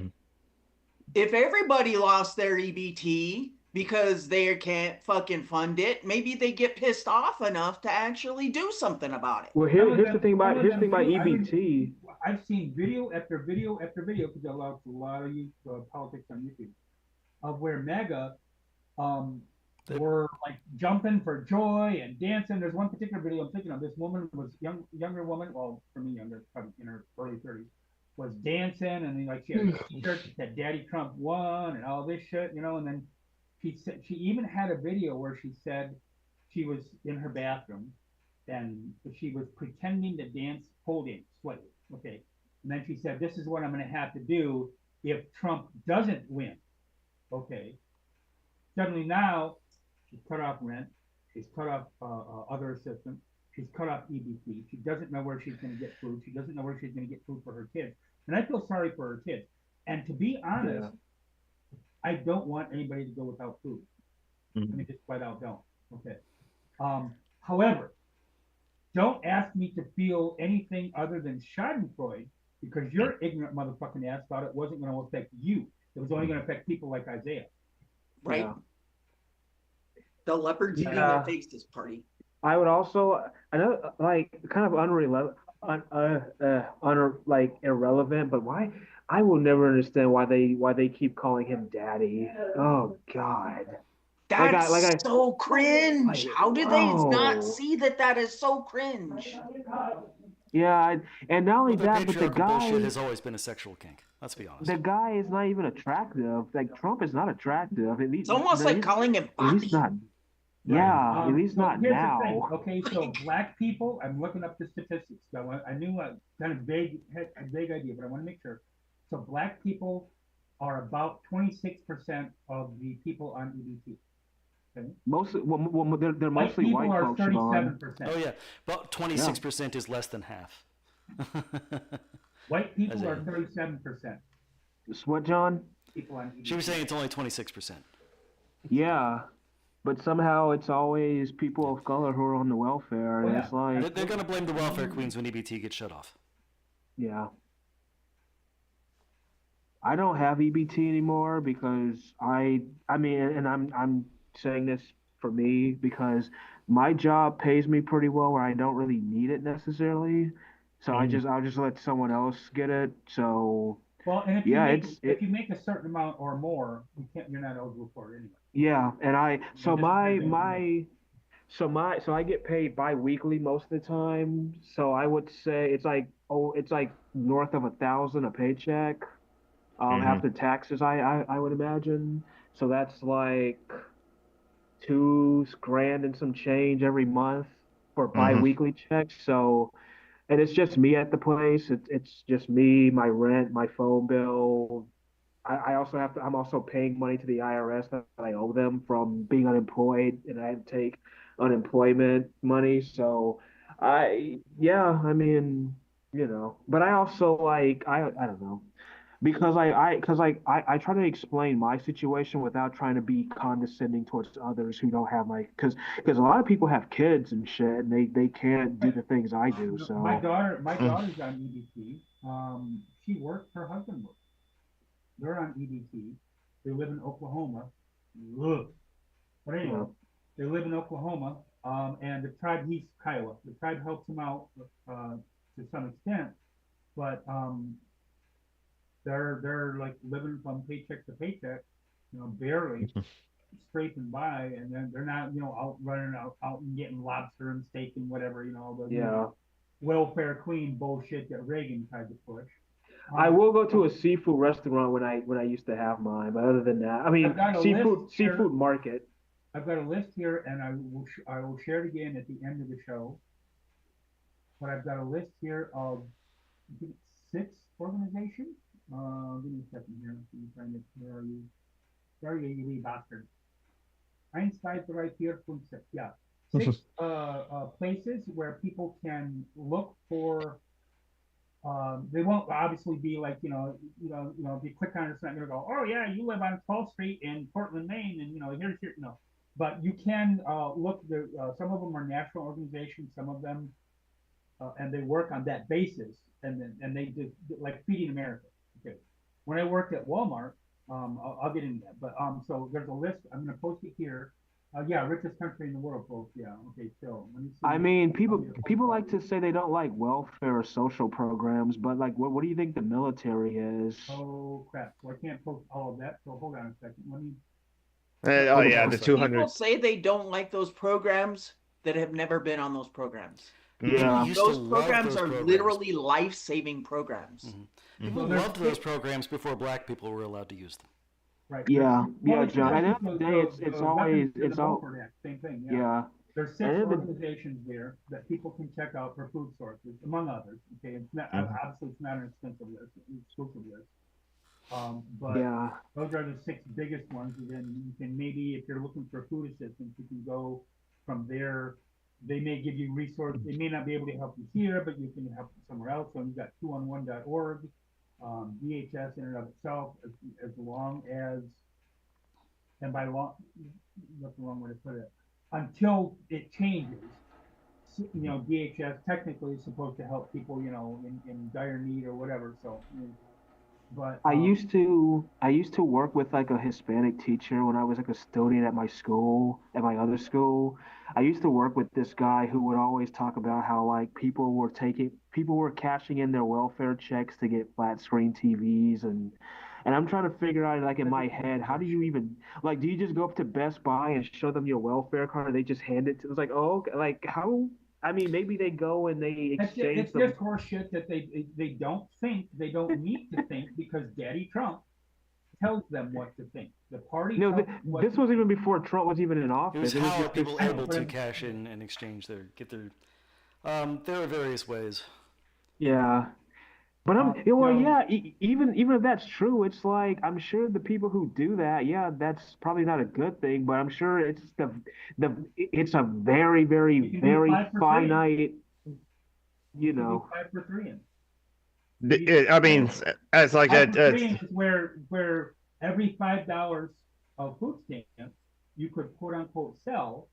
If everybody lost their EBT because they can't fucking fund it, maybe they get pissed off enough to actually do something about it. Well, here's the thing about EBT. I've seen video after video after video because I watch a lot of politics on YouTube of where MAGA were like jumping for joy and dancing. There's one particular video I'm thinking of. This woman was younger woman, well, for me younger, probably in her early 30s, was dancing and like she had a t-shirt that said Daddy Trump won and all this shit, and then she even had a video where she said she was in her bathroom and she was pretending to dance pole dance, sweaty. Okay. And then she said, this is what I'm going to have to do if Trump doesn't win. Okay. Suddenly now, she's cut off rent. She's cut off other assistance. She's cut off EBT. She doesn't know where she's going to get food. She doesn't know where she's going to get food for her kids. And I feel sorry for her kids. And to be honest, I don't want anybody to go without food. I mean, just flat out don't. Okay. However, don't ask me to feel anything other than Schadenfreude because your ignorant motherfucking ass thought it wasn't going to affect you. It was only going to affect people like Isaiah. Right. Yeah. The leopards eating their faces party. I would also, another like kind of like irrelevant, but why? I will never understand why they keep calling him Daddy. Oh God. That's so cringe. How do they not see that is so cringe? Yeah, and not only that, but the guy bullshit has always been a sexual kink. Let's be honest. The guy is not even attractive. Like Trump is not attractive. At least it's almost like calling him Bobby. At least not. Yeah, at least not now. Okay, so black people. I'm looking up the statistics. I knew a kind of vague idea, but I want to make sure. So black people are about 26% of the people on EBT. Okay. Mostly, they're mostly white folks. 37%. Oh yeah, about 26% is less than half. White people are 37%. What, John? People on EBT. She was saying it's only 26%. Yeah, but somehow it's always people of color who are on the welfare, and it's like they're gonna blame the welfare queens when EBT gets shut off. Yeah. I don't have EBT anymore because I mean, and I'm saying this for me because my job pays me pretty well where I don't really need it necessarily. So I'll just let someone else get it. So well, and if you make a certain amount or more, you're not eligible for it anyway. Yeah, and my So I get paid bi-weekly most of the time. So I would say it's like north of 1,000 a paycheck, Hmm. after taxes. I would imagine. So that's like 2 grand and some change every month for Hmm. bi-weekly checks. So, and it's just me at the place. It's just me, my rent, my phone bill. I also have to. I'm also paying money to the IRS that I owe them from being unemployed, and I had to take unemployment money. So, yeah, I mean, but I also like, I don't know, because I try to explain my situation without trying to be condescending towards others who don't have because a lot of people have kids and shit, and they can't do Right. the things I do. So My daughter's on EBT. She works. Her husband works. They're on EBT. They live in Oklahoma. Ugh. But you anyway, know, they live in Oklahoma, and the tribe, he's Kiowa. The tribe helps him out to some extent, but they're like living from paycheck to paycheck, barely scraping by, and then they're not, out running out and getting lobster and steak and whatever, the yeah. welfare queen bullshit that Reagan tried to push. I Um, will go to a seafood restaurant when I used to have mine, but other than that, I I've mean, got a list here. seafood market. I've got a list here, and I will share it again at the end of the show. But I've got a list here of, I think it's 6 organizations. Give me a second here. Let me find it. Where are you, you wee bastard? Einstein here, 6. Yeah, 6 places where people can look for. They won't obviously be like, if you click on it, it's not going to go, oh yeah, you live on 12th Street in Portland, Maine, and here's your, but you can look. Some of them are national organizations, some of them, and they work on that basis, and they just like Feeding America. Okay, when I worked at Walmart, I'll get into that, but so there's a list. I'm going to post it here. Yeah, richest country in the world, folks. Yeah, okay. So let me I see. mean, Oh, yeah, people like to say they don't like welfare or social programs, but like, what do you think the military is? oh crap! So I can't post all of that. So hold on a second. Let me. Oh Hold on yeah, one the Most second. people 200. say they don't like those programs that have never been on those programs. People Yeah, used to Those love programs those are programs. literally life-saving programs. People So there's loved those programs before black people were allowed to use them. right. There's yeah, six, yeah, well, John. At the end the, of the day, the weapons in the it's all Beaufort Act, same thing. Yeah. yeah. There's At the 6 end of the organizations there that people can check out for food sources, among others. Okay, it's not Mhm. obviously it's not an extensive list, an exclusive list. But yeah. those are the 6 biggest ones. And then you can maybe, if you're looking for food assistance, you can go from there. They may give you resources. They may not be able to help you here, but you can help somewhere else. So you've got 2on1.org, DHS in and of itself, as long as, and by long, what's the wrong way to put it? Until it changes, DHS technically is supposed to help people, in dire need or whatever. So, but I used to work with like a Hispanic teacher when I was a custodian at my school, at my other school. I used to work with this guy who would always talk about how like people were cashing in their welfare checks to get flat screen TVs, and I'm trying to figure out like in my head, how do you even like do you just go up to Best Buy and show them your welfare card and they just hand it to it's like, oh, okay, like how I mean, maybe they go and they exchange it's the just horseshit that they don't think, they don't need to think, because Daddy Trump tells them what to think. The party no, tells them what this to was think. even before Trump was even in It was office. It was how are just this. people I know, able but to cash in and exchange get their. There are various ways. Yeah, but well, so yeah. Even if that's true, it's like I'm sure the people who do that, yeah, that's probably not a good thing. But I'm sure it's a you can do very 5 for 3. finite, You you can do know. 5 for 3. I mean, as like Five that. for three is where every $5 of food stamps you could quote unquote sell,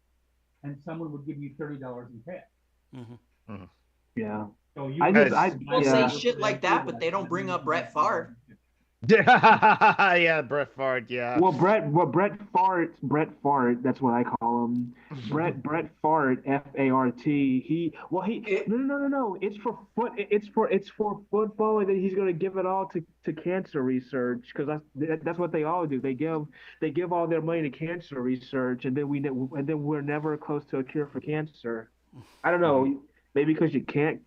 and someone would give you $30 in cash. Mm-hmm. Yeah, So you I could just As, I People say yeah shit like that, but they don't bring up Brett Favre. Yeah, Brett Fart. Yeah. Well, Brett Fart, that's what I call him. Brett Fart, Fart. It, No. It's for football, and then he's gonna give it all to cancer research because that's what they all do. They give all their money to cancer research, and and then we're never close to a cure for cancer. I don't Mhm. know, maybe because you can't.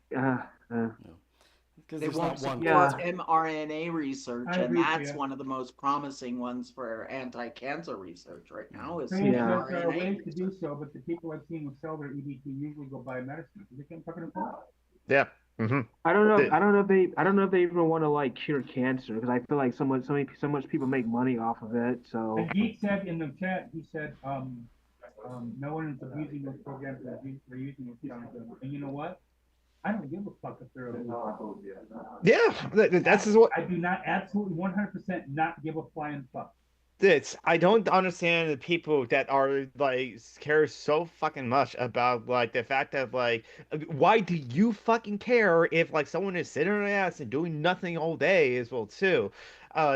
Because they there's won't not one support Yeah. cancer. mRNA research, I and agree with that's you. one of the most promising ones for anti-cancer research right now is There Yeah. are mRNA ways to do research. so, but the people I've seen who sell their EBT usually go buy medicine because they can't fucking afford it. Yeah. Hmm. I don't know. I don't know if they even want to like cure cancer because I feel like so much people make money off of it. The So geek said in the chat, he said, no one is abusing those programs. They're using those programs. And you know what? I don't give a fuck if they're abusing. Yeah. That's is what. I do not absolutely 100% not give a flying fuck. I don't understand the people that are like care so fucking much about like the fact that like why do you fucking care if like someone is sitting on their ass and doing nothing all day as well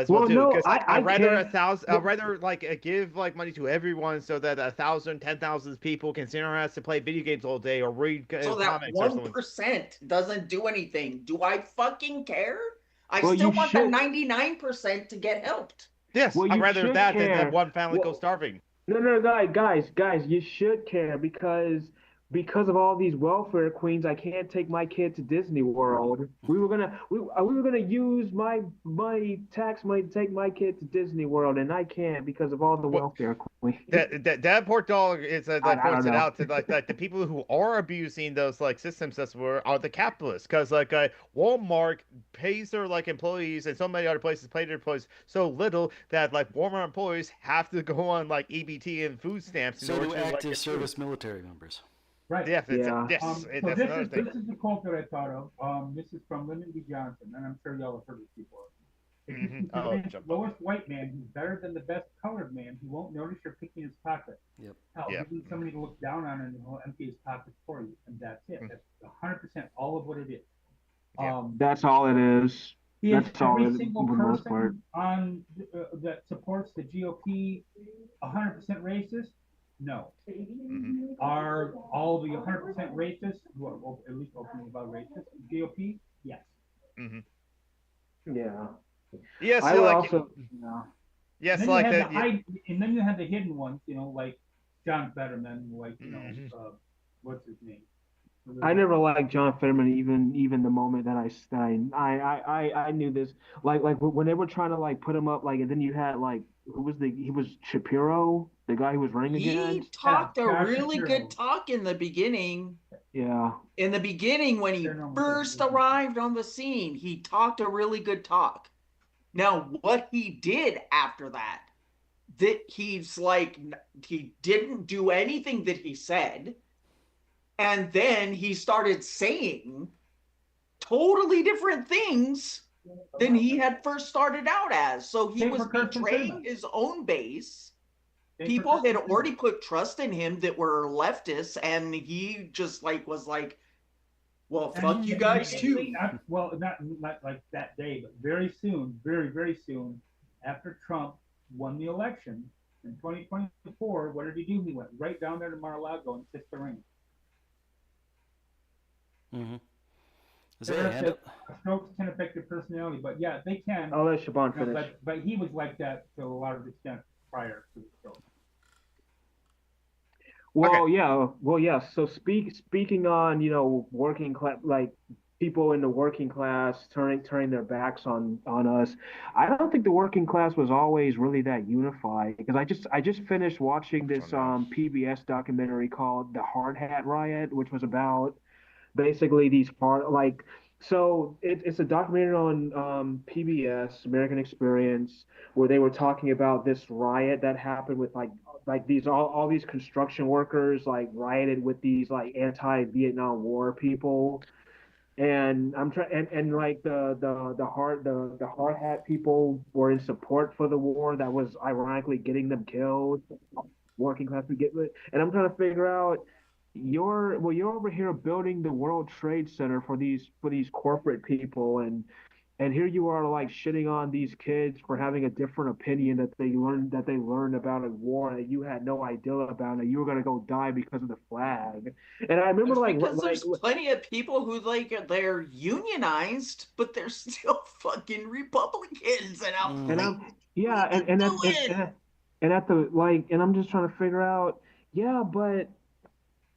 well, too no, because like I I'd rather a care. thousand I'd Well, rather like give like money to everyone so that 1,000 10,000 people can sit on their ass to play video games all day or read So that comics or something. 1% doesn't do anything. Do I fucking care? I well, still you want the should. 99% to get helped. Yes, Well, I'd you rather should that than that care. one family go Well, starving. no, guys, you should care because of all these welfare queens. I can't take my kid to Disney World. We were gonna use my money, tax money, to take my kid to Disney World, and I can't because of all the What welfare queens. that poor dog is like I don't points it know. out to like the people who are abusing those like systems that were are the capitalists because like Walmart pays their like employees and so many other places pay their employees so little that like Walmart employees have to go on like EBT and food stamps in So order do to like active get food. service military members. Right. Yeah, Yeah. So that's another thing. this is the quote that I thought of. This is from Lyndon B. Johnson, and I'm sure y'all have heard this before. If you can Oh, convince jump the up. lowest white man he's better than the best colored man, he won't notice you're picking his pocket. Yep. Hell, Yeah. you need somebody to look down on and he'll empty his pockets for you, and that's it. Mhm. That's 100% all of what it is. Yeah. That's all it is. Is That's all every it single for the most part. person on that supports the GOP 100% racist? No. Mhm. Are all the 100% racist, who are at least openly about racist, GOP? Yes. Mhm. Yeah. Yes, I would like also. Yeah. yes, Then you like have the that. Yeah. high, and then you have the hidden ones, like John Fetterman, like Mhm. what's his name? I never liked John Fetterman even the moment that I knew this like when they were trying to like put him up like and then you had like he was Shapiro, the guy who was running He against. Yeah, talked a Josh really good Shapiro. talk in the beginning. Yeah. In the beginning, when he They're known first as- arrived on the scene, he talked a really good talk. Now, what he did after that, he's like, he didn't do anything that he said. And then he started saying totally different things than he had first started out as. So he Same was for Kirsten betraying Sinema. his own base. Same for People had Kirsten already Sinema. put trust in him that were leftists, and he just like was like, well, And fuck you guys too. well, not like that day, but very soon, very, very soon, after Trump won the election in 2024, what did he do? He went right down there to Mar-a-Lago and kissed the ring. Mm-hmm. Is The that a rest hand of up? strokes can affect your personality, but yeah, they can. I'll let Shaban You know, finish. but he was like that to a lot of extent prior to the stroke. Well, yeah, So speaking on, working class, like people in the working class turning their backs on us. I don't think the working class was always really that unified because I just finished watching Oh this no. PBS documentary called The Hard Hat Riot, which was about basically these part like so it's a documentary on PBS American Experience where they were talking about this riot that happened with like these all these construction workers like rioted with these like anti-Vietnam War people and I'm trying and like the hard hat people were in support for the war that was ironically getting them killed working class to get rid. And I'm trying to figure out you're over here building the World Trade Center for these corporate people, and and here you are like shitting on these kids for having a different opinion that they learned about a war that you had no idea about, and you were gonna go die because of the flag. And I remember It's like because there's plenty of people who they're unionized, but they're still fucking Republicans, and I'm and like, I'm what yeah, are you doing? and at the like, and I'm just trying to figure out, yeah, but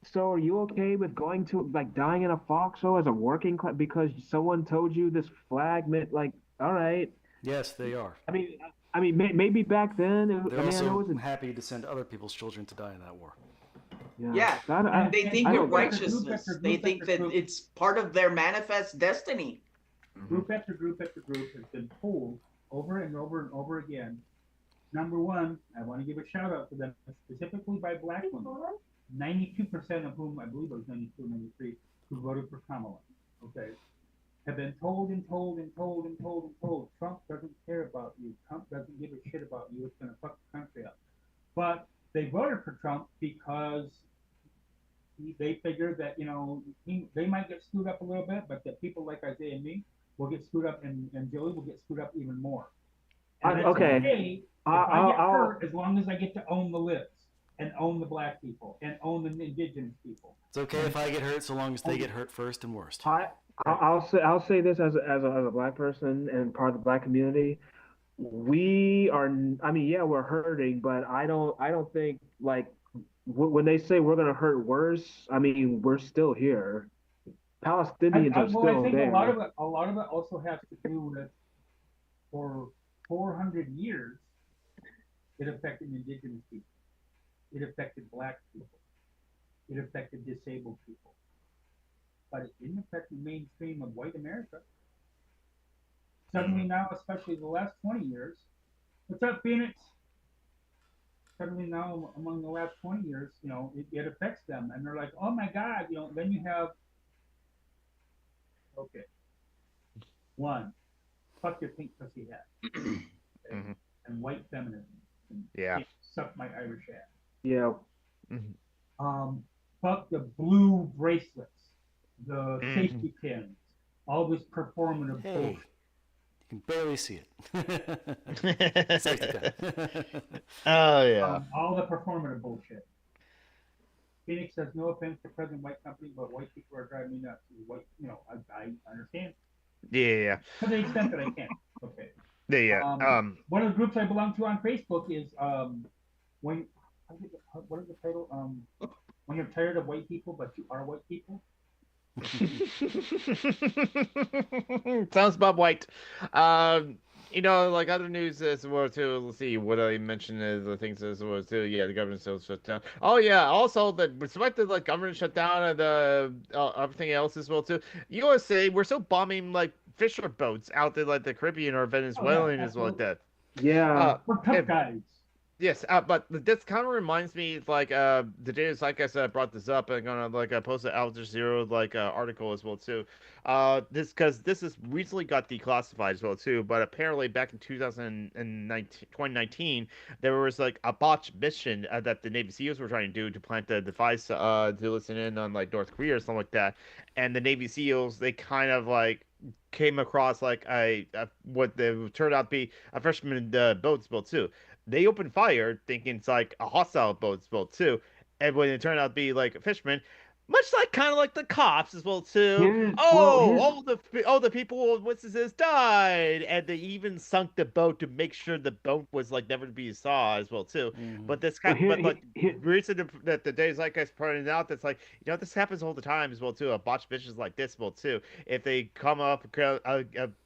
so are you okay with going to like dying in a foxhole as a working class because someone told you this flag meant like, all right. Yes, they are. I mean, maybe back then. They're I mean, I know also it's a happy to send other people's children to die in that war. yeah. Yeah, So they think I of don't get it. righteousness. They think that it's part of their manifest destiny. Group after group after group has been told over and over and over again. Number one, I want to give a shout out to them, specifically by black women. 92% of whom, I believe it was 92, 93, who voted for Kamala, okay, have been told and told and told and told and told, Trump doesn't care about you. Trump doesn't give a shit about you. It's going to fuck the country up. But they voted for Trump because they figured that, they might get screwed up a little bit, but that people like Isaiah and me will get screwed up, and Joey will get screwed up even more. And it's okay if I get hurt as long as I get to own the libs and own the black people and own the indigenous people. It's okay if I get hurt so long as they get hurt first and worst. I'll say this as a black person and part of the black community. We are, I mean, yeah, we're hurting, but I don't think like when they say we're gonna hurt worse, I mean, we're still here. Palestinians are Well, I still think there. a lot of it also has to do with, for 400 years, it affected indigenous people. It affected black people. It affected disabled people. But it didn't affect the mainstream of white America. Suddenly now, especially the last 20 years, what's up, Phoenix? Suddenly now, among the last 20 years, it affects them. And they're like, oh my God, then you have, okay, one, fuck your pink pussy hat. Okay? Mm-hmm. And white feminism. And yeah. Suck my Irish ass. Yeah. Mm-hmm. Fuck the blue bracelets, the safety pins, all this performative bullshit. You can barely see it. Safety pin. Oh yeah. All the performative bullshit. Phoenix says no offense to President White Company, but white people are driving me nuts. White, I understand. Yeah. To the extent that I can. Okay. Yeah. One of the groups I belong to on Facebook is what is the title? When you're tired of white people, but you are white people. Sounds about white. Like other news as well too. Let's see what I mentioned as the things as well too. Yeah, the government still shut down. Oh yeah, also despite the government shutdown and everything else as well too. USA, we're still bombing fisher boats out there the Caribbean or Venezuelan as well like that. Yeah, we're tough guys. Yes, but this kind of reminds me the day like I said, I brought this up and gonna post an Al Jazeera article as well too. This has recently got declassified as well too, but apparently back in 2019 there was a botched mission that the Navy SEALs were trying to do to plant the device to listen in on North Korea or something like that, and the Navy SEALs they kind of came across what they turned out to be a freshman boat as well too. They opened fire thinking it's a hostile boat too, and when it turned out to be a fisherman, much kind of the cops as well too. All the people witnesses died, and they even sunk the boat to make sure the boat was never to be saw as well too. But this reason that the days like I pointed out that's this happens all the time as well too. A botched missions like this as well too. If they come up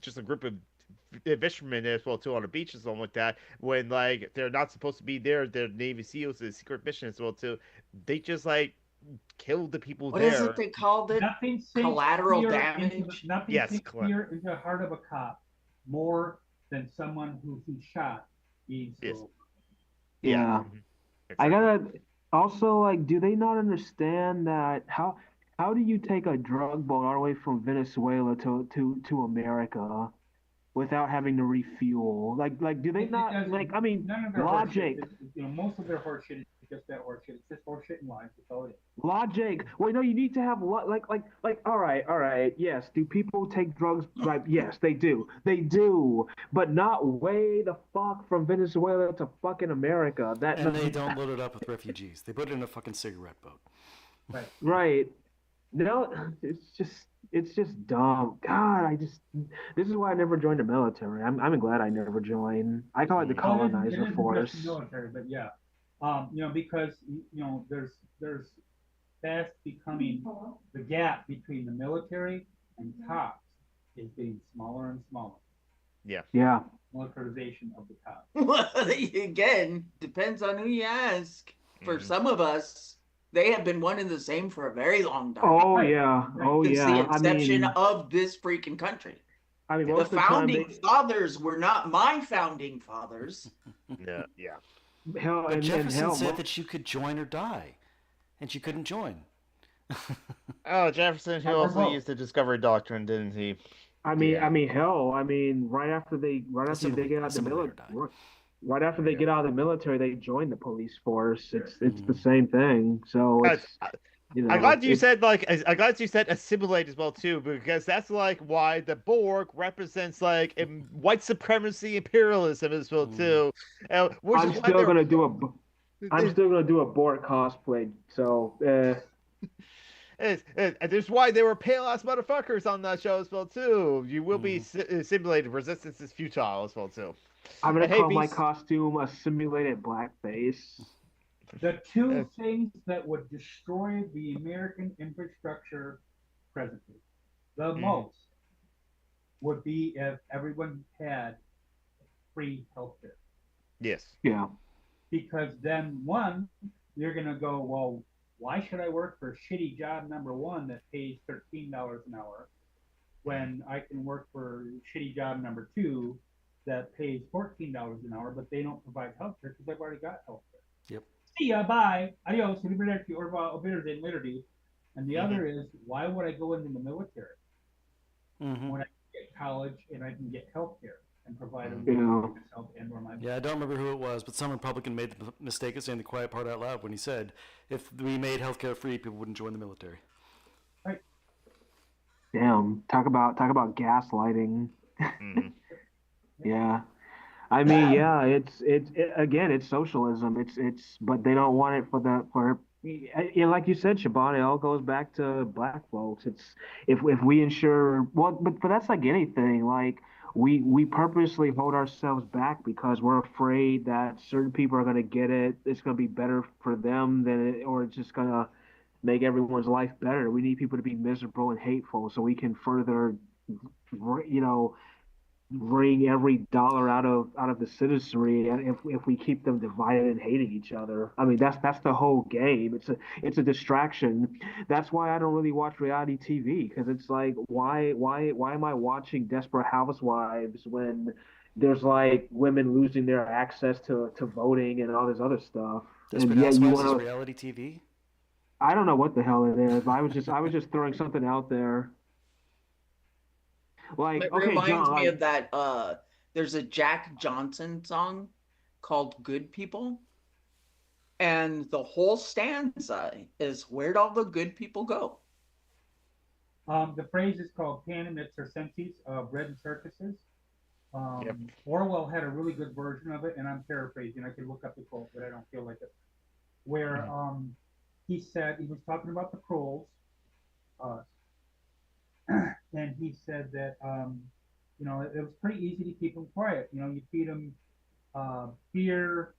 just a group of fishermen as well too on the beach and something like that when they're not supposed to be there, they're Navy SEALs, the secret mission as well too, they just killed the people what there. What is it they called it? Collateral damage. Nothing sinks fear into the heart of a cop more than someone who he shot being so. Yeah. Exactly. I gotta also do they not understand that how do you take a drug boat all the way from Venezuela to America without having to refuel? Do they not I mean, none of their logic. most of their horseshit is just that horseshit. It's just horseshit and lies. That's all it is. Logic. Well, no, you need to have all right. Yes, do people take drugs? Right. Yes, they do. They do, but not way the fuck from Venezuela to fucking America. And they don't load it up with refugees. They put it in a fucking cigarette boat. Right. Right. No, it's just dumb. God, this is why I never joined the military. I'm glad I never joined. I call it the colonizer force. Just the military, but yeah, because there's fast becoming the gap between the military and cops is getting smaller and smaller. Yeah. Yeah. Militarization of the cops. Well, again, depends on who you ask. For some of us, they have been one and the same for a very long time. Oh yeah. Oh Since yeah. the inception of this freaking country. I mean, The founding fathers were not my founding fathers. Yeah. Hell, But Jefferson said hell, that you could join or die, and she couldn't join. Oh, Jefferson, who also used the Discovery Doctrine, didn't he? I mean, hell, right after they get out of the military, right after they get out of the military, they join the police force. It's the same thing. So it's, I'm glad you said assimilate as well too, because that's like why the Borg represents like white supremacy imperialism as well too. I'm still gonna do a Borg cosplay. So. There's why they were pale ass motherfuckers on that show as well too. You will be simulated. Resistance is futile as well too. I'm gonna call my costume a simulated blackface. The two things that would destroy the American infrastructure presently, the most, would be if everyone had free healthcare. Yes. Yeah. Because then, one, you're gonna go, well, why should I work for shitty job number one that pays $13 an hour when I can work for shitty job number two that pays $14 an hour, but they don't provide healthcare because I've already got healthcare. Yep. See ya, bye, adios, arrivederci, au revoir, au wiedersehen, later. And the other is, why would I go into the military when I can get college and I can get healthcare and provide myself and or my I don't remember who it was, but some Republican made the mistake of saying the quiet part out loud when he said, if we made healthcare free, people wouldn't join the military. Right. Damn. Talk about gaslighting. Yeah. I mean, yeah, it's socialism. But they don't want it for like you said, Shaban, it all goes back to black folks. It's if we ensure, well, but that's like anything. Like we purposely hold ourselves back because we're afraid that certain people are going to get it. It's going to be better for them or it's just going to make everyone's life better. We need people to be miserable and hateful so we can further, wring every dollar out of the citizenry, and if we keep them divided and hating each other. I mean, that's the whole game. It's a distraction. That's why I don't really watch reality TV, because it's like, why am I watching Desperate Housewives when there's like women losing their access to voting and all this other stuff? Desperate Housewives is reality TV? I don't know what the hell it is. I was just throwing something out there. Like, it reminds me of that there's a Jack Johnson song called Good People, and the whole stanza is, where'd all the good people go? The phrase is called panem et circenses, bread and circuses. Orwell had a really good version of it, and I'm paraphrasing. I could look up the quote, but I don't feel like it. Where he said, he was talking about the Krolls, and he said that it was pretty easy to keep them quiet. You feed them beer,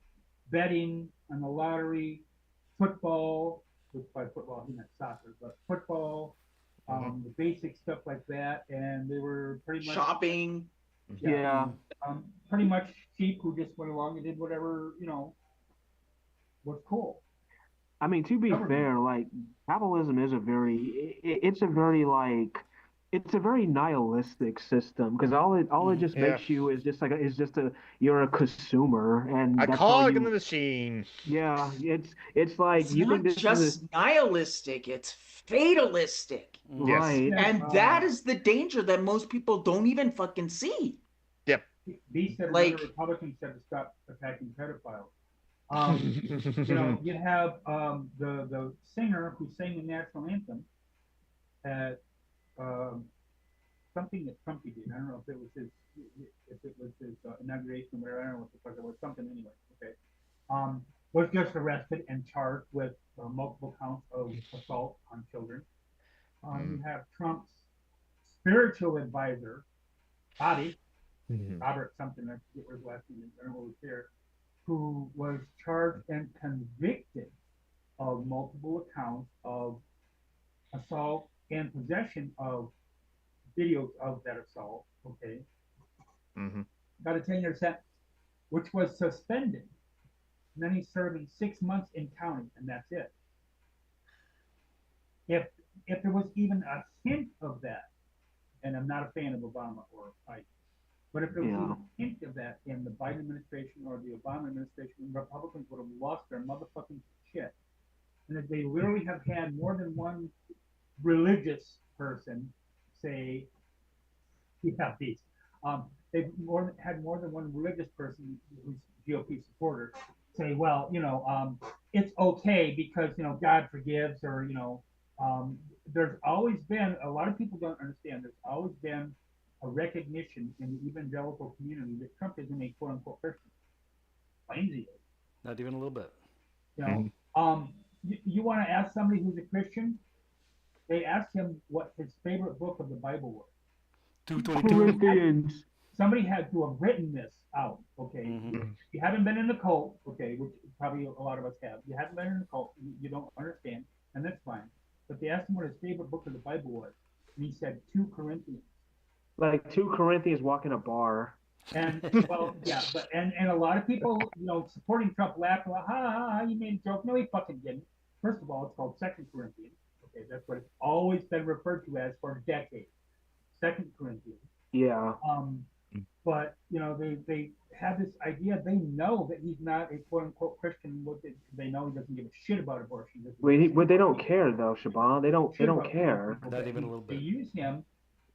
betting on the lottery, football. By football he meant soccer, but football, the basic stuff like that, and they were pretty much shopping. Pretty much sheep who just went along and did whatever was cool. I mean, to be fair, like capitalism is a very nihilistic system, because all it just makes you is you're a consumer and a cog in the machine. Yeah, it's like it's not just nihilistic; it's fatalistic. Right, and that is the danger that most people don't even fucking see. He said, like, Republicans said to stop attacking pedophiles. You know, you have the singer who sang the national anthem at something that Trumpy did. I don't know if it was his inauguration, whatever. I don't know what the fuck it was. Something anyway. Okay. Was just arrested and charged with multiple counts of assault on children. You have Trump's spiritual advisor, Bobby, Robert something, I forget his last name, I don't know who's here, who was charged and convicted of multiple accounts of assault and possession of videos of that assault, okay? Got a 10-year sentence, which was suspended. And then he's serving 6 months in county, and that's it. If there was even a hint of that, and I'm not a fan of Obama or Biden, but if there was even a hint of that in the Biden administration or the Obama administration, Republicans would have lost their motherfucking shit. And if they literally have had more than one religious person say, they've had more than one religious person who's GOP supporter say, well, you know, it's okay because, you know, God forgives, or, you know, there's always been, a lot of people don't understand, there's always been a recognition in the evangelical community that Trump isn't a quote unquote Christian. Claims he is. Not even a little bit. You know, you want to ask somebody who's a Christian, they ask him what his favorite book of the Bible was. 222. Corinthians. Somebody had to have written this out, okay? You haven't been in the cult, okay, which probably a lot of us have. You haven't been in the cult, you don't understand, and that's fine. But they asked him what his favorite book of the Bible was, and he said 2 Corinthians. Like 2 Corinthians walking a bar. And well, yeah, but and a lot of people, you know, supporting Trump laughed, like, ha ha ha, you made a joke. No, he fucking didn't. First of all, it's called 2 Corinthians. Okay, that's what it's always been referred to as for decades. 2 Corinthians. Yeah. But you know, they have this idea. They know that he's not a quote unquote Christian. They know he doesn't give a shit about abortion. But they don't care though, Shaban. They don't care. Not even a little bit. They use him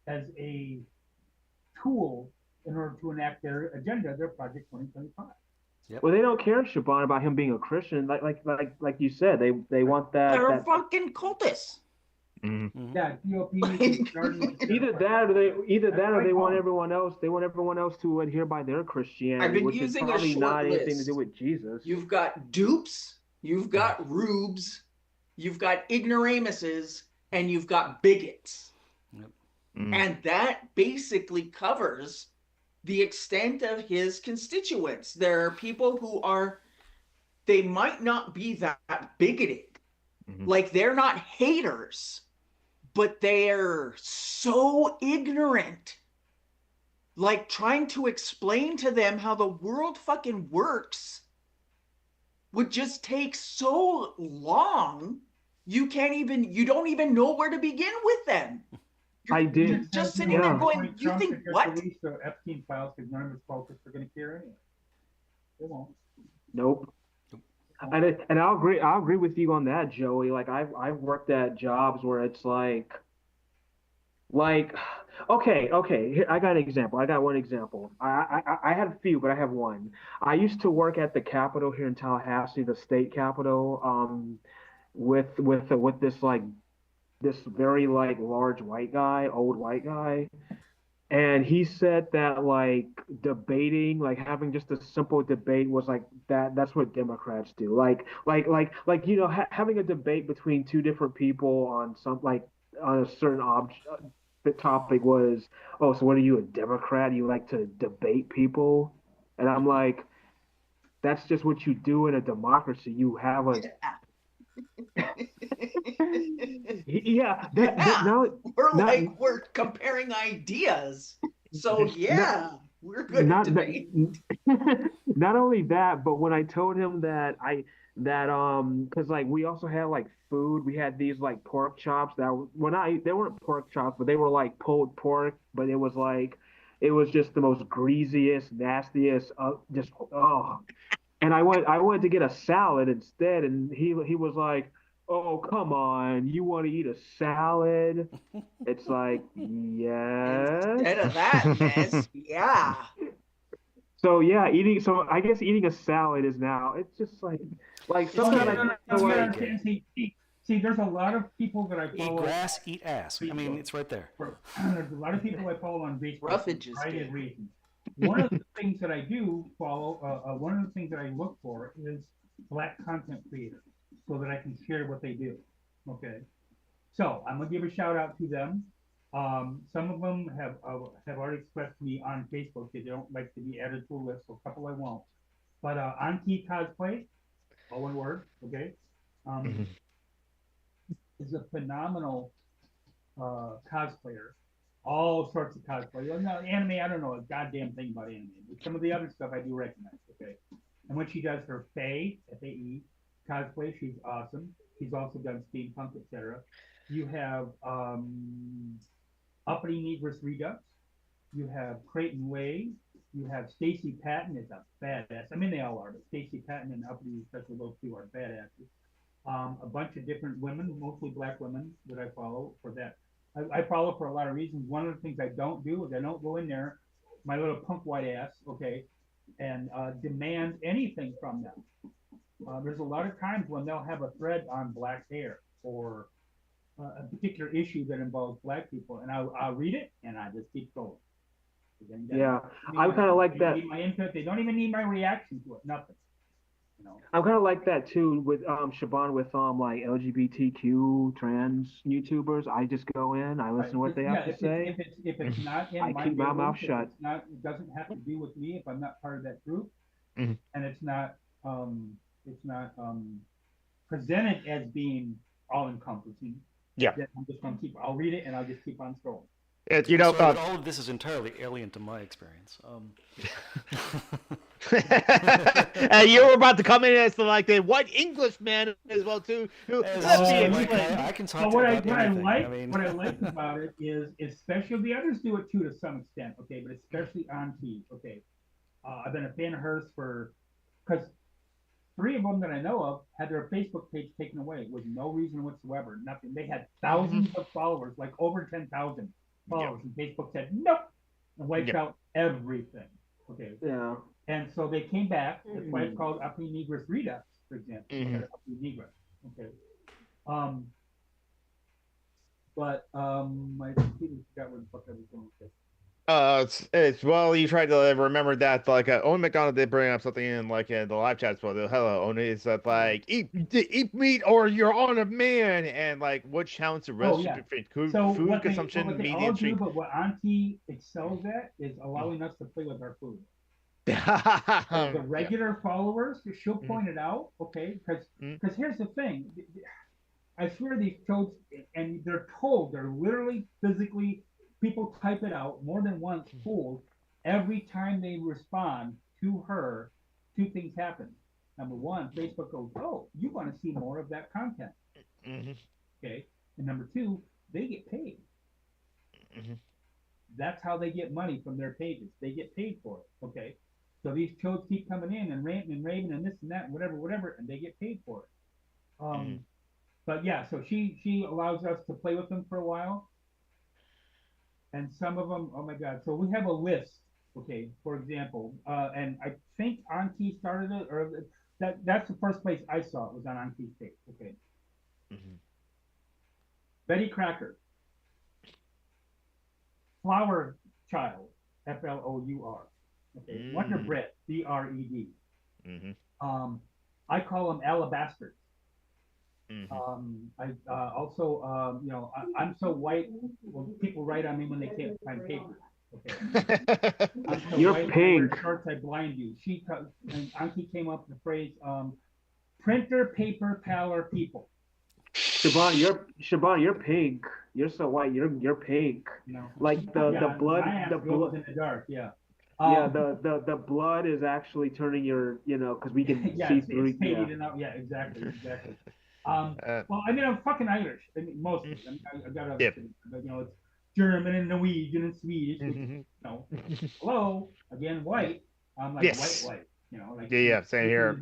as a tool in order to enact their agenda, their Project 2025. Yep. Well, they don't care, Shaban, about him being a Christian. Like you said, they want that. They're fucking cultists. Yeah, GOP. Either that or they want everyone else. They want everyone else to adhere by their Christianity, I've been which using is probably a short not anything to list. do with Jesus. You've got dupes, you've got rubes, you've got ignoramuses, and you've got bigots. Yep. And that basically covers the extent of his constituents. There are people who are, they might not be that bigoted. Like, they're not haters, but they're so ignorant. Like, trying to explain to them how the world fucking works would just take so long, you don't even know where to begin with them. You're just sitting there going, you think what? Release the Epstein files because none of his cultists are going to care anyway. They won't. Nope. And I'll agree with you on that, Joey. Like I've worked at jobs where it's like okay, here, I got an example. I got one example. I had a few, but I have one. I used to work at the Capitol here in Tallahassee, the state capitol, with this very like large white guy, old white guy. And he said that like debating, like having just a simple debate was like that's what Democrats do. Like you know, having a debate between 2 different people on on a certain topic was, oh, so what are you, a Democrat? You like to debate people? And I'm like, that's just what you do in a democracy. You have a we're comparing ideas. So we're good at debate. Not only that, but when I told him that because like we also had like food, we had these like pork chops they weren't pork chops, but they were like pulled pork, but it was just the most greasiest, nastiest, and I wanted to get a salad instead, and he was like, oh, come on, you want to eat a salad? It's like, yes. Instead of that mess, yeah. So yeah, eating. So I guess eating a salad is now. It's just like It's sometimes gay. I No, no, feel no, you gotta Very like gay. understand. See, there's a lot of people that I Eat follow grass, eat ass. I mean, Facebook. it's right there. There's a lot of people I follow on Facebook for Roughage a is variety of gay. reasons. One of the things that I do follow, one of the things that I look for is black content creators so that I can share what they do. Okay. So I'm gonna give a shout out to them. Some of them have already expressed to me on Facebook that they don't like to be added to a list, so a couple I won't. But Anki Cosplay, all one word, okay, um, is a phenomenal cosplayer. All sorts of cosplay. Well, no, anime, I don't know a goddamn thing about anime. But some of the other stuff I do recognize, okay. And when she does her Fae, F-A-E, cosplay, she's awesome. She's also done steampunk, etc. You have Uppity Negress Redux. You have Creighton Way. You have Stacy Patton is a badass. I mean, they all are, but Stacy Patton and Uppity, especially those two, are badasses. A bunch of different women, mostly black women, that I follow for that. I follow for a lot of reasons. One of the things I don't do is I don't go in there, my little punk white ass, okay, and demand anything from them. There's a lot of times when they'll have a thread on black hair or a particular issue that involves black people, and I'll read it and I just keep going. yeah, I'm kind of like that. My input. They don't even need my reaction to it. Nothing. You know. I'm kind of like that too with Siobhan with like LGBTQ trans YouTubers. I just go in, I listen to what they have to say. If it's not in I my keep my mouth shut. It's not. It doesn't have to do with me if I'm not part of that group, Mhm. and it's not presented as being all encompassing. Yeah. Then I'm just gonna keep. I'll read it and I'll just keep on scrolling. You know, Sorry, but all of this is entirely alien to my experience. and you were about to come in as the like the white Englishman as well too. I can talk What about I anything. like, I mean, what I like about it is, especially the others do it too to some extent, okay, but especially Anki, okay. I've been a fan of hers because 3 of them that I know of had their Facebook page taken away with no reason whatsoever, nothing. They had thousands of followers, like over 10,000 followers, and Facebook said nope and wiped out everything. Okay. Yeah. And so they came back. That's why it's called Uppity Negress Redux, for example. Uppity Negress. Okay. But I completely forgot what the fuck I was going to say. It's well, you tried to remember that like Owen McDonald did bring up something in like in the live chat as well. Hello, Owen, is that like eat meat or you're on a man, and like what challenge the relationship between food consumption, what they media, all and do, street. but what Auntie excels at is allowing us to play with our food. The regular followers, she'll point it out, okay? Because here's the thing. I swear these codes, and they're told, they're literally physically, people type it out more than once, told, every time they respond to her, 2 things happen. Number 1, Facebook goes, oh, you want to see more of that content. Okay. And number 2, they get paid. That's how they get money from their pages. They get paid for it. Okay. So these chodes keep coming in and ranting and raving and this and that and whatever, and they get paid for it. But yeah, so she allows us to play with them for a while. And some of them, oh my God. So we have a list, okay, for example, and I think Anki started it, or that's the first place I saw it was on Anki's page, okay. Betty Cracker, Flower Child, Flour, okay, Wonder Bread, BRED. I call them alabasters. I also, you know, I'm so white. Well, people write on me when they can't find paper. Okay. I'm so You're white, pink. I wear shorts, I blind you. And Anki came up with the phrase, printer, paper, paler people. Siobhan, you're pink. You're so white. You're pink. You know, like the blood, the blood in the dark. Yeah. Yeah, the blood is actually turning your, you know, because we can see through. It's faded enough. Yeah, exactly. Well, I mean, I'm fucking Irish. I mean, mostly. I mean, I got other things, but you know, it's German and Norwegian and Swedish. Which, you know, hello, again, white. I'm like white. You know, like same here.